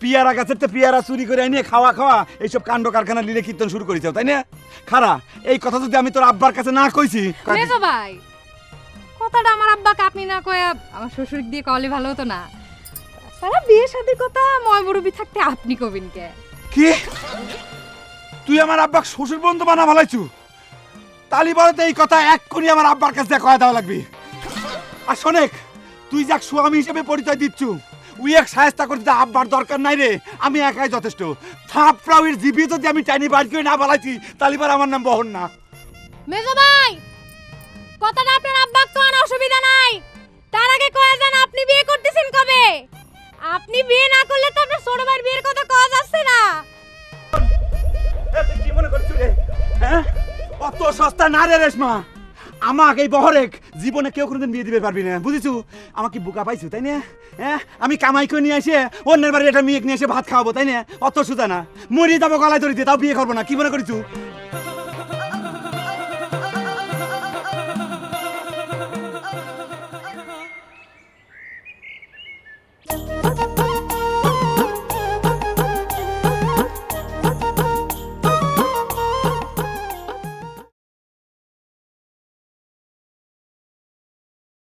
পিয়ারা গাছের তো পিয়ারা চুরি করে এনে খাওয়া খাওয়া এইসব কাণ্ড কারখানা লীলে কীর্তন শুরু করেছে, তাই না? খারা এই কথা যদি আমি তোর আব্বার কাছে না কইছি। মেজো ভাই, কথাটা আমার আব্বাকে আপনি না কয়া আমার শ্বশুর দিয়ে কলে ভালো হতো না? সারা বিয়ে শাদীর কথা ময় মুরব্বি থাকতে আপনি কবেন কে? কি তুই আমার আব্বাকে শ্বশুর বন্ধু বানা ভালাইছু? তালি বলতে এই কথা এক্ষুনি আমার আব্বার কাছে কয়া দেওয়া লাগবে। আর শোনেক, তুই যাক স্বামী হিসেবে পরিচয় দিচ্ছু, উই এক সাহেস্তা করতে আব্বার দরকার নাই রে, আমি একাই যথেষ্ট। থাপড়াউয়ের জিবি যদি আমি চাইনি বাড়ি করে না বলাইছি, তাহলে আমার নাম বহন না। মেজো ভাই, কথাটা আপনার আব্বাকে কোন অসুবিধা নাই, তার আগে কয়া যান আপনি বিয়ে করতেছেন কবে? আপনি বিয়ে না করলে তো আপনার ছোট ভাইয়ের বিয়ের কথা কওয়া যাচ্ছে না। তুই কি মনে করছিস রে? হ্যাঁ, অত সস্তা না রে রেশমা। আমাকে এই বহরে জীবনে কেউ কোনোদিন বিয়ে দিতে পারবি না, বুঝেছু? আমাকে বোকা পাইছু তাই না? হ্যাঁ, আমি কামাই করে নিয়ে এসে অন্যের বাড়ি একটা মেয়ে নিয়ে এসে ভাত খাওয়াবো তাই না? অত সুতা না, মরিয়ে যাবো গলায় ধরে দিয়ে, তাও বিয়ে করবো না। কি মনে করিস?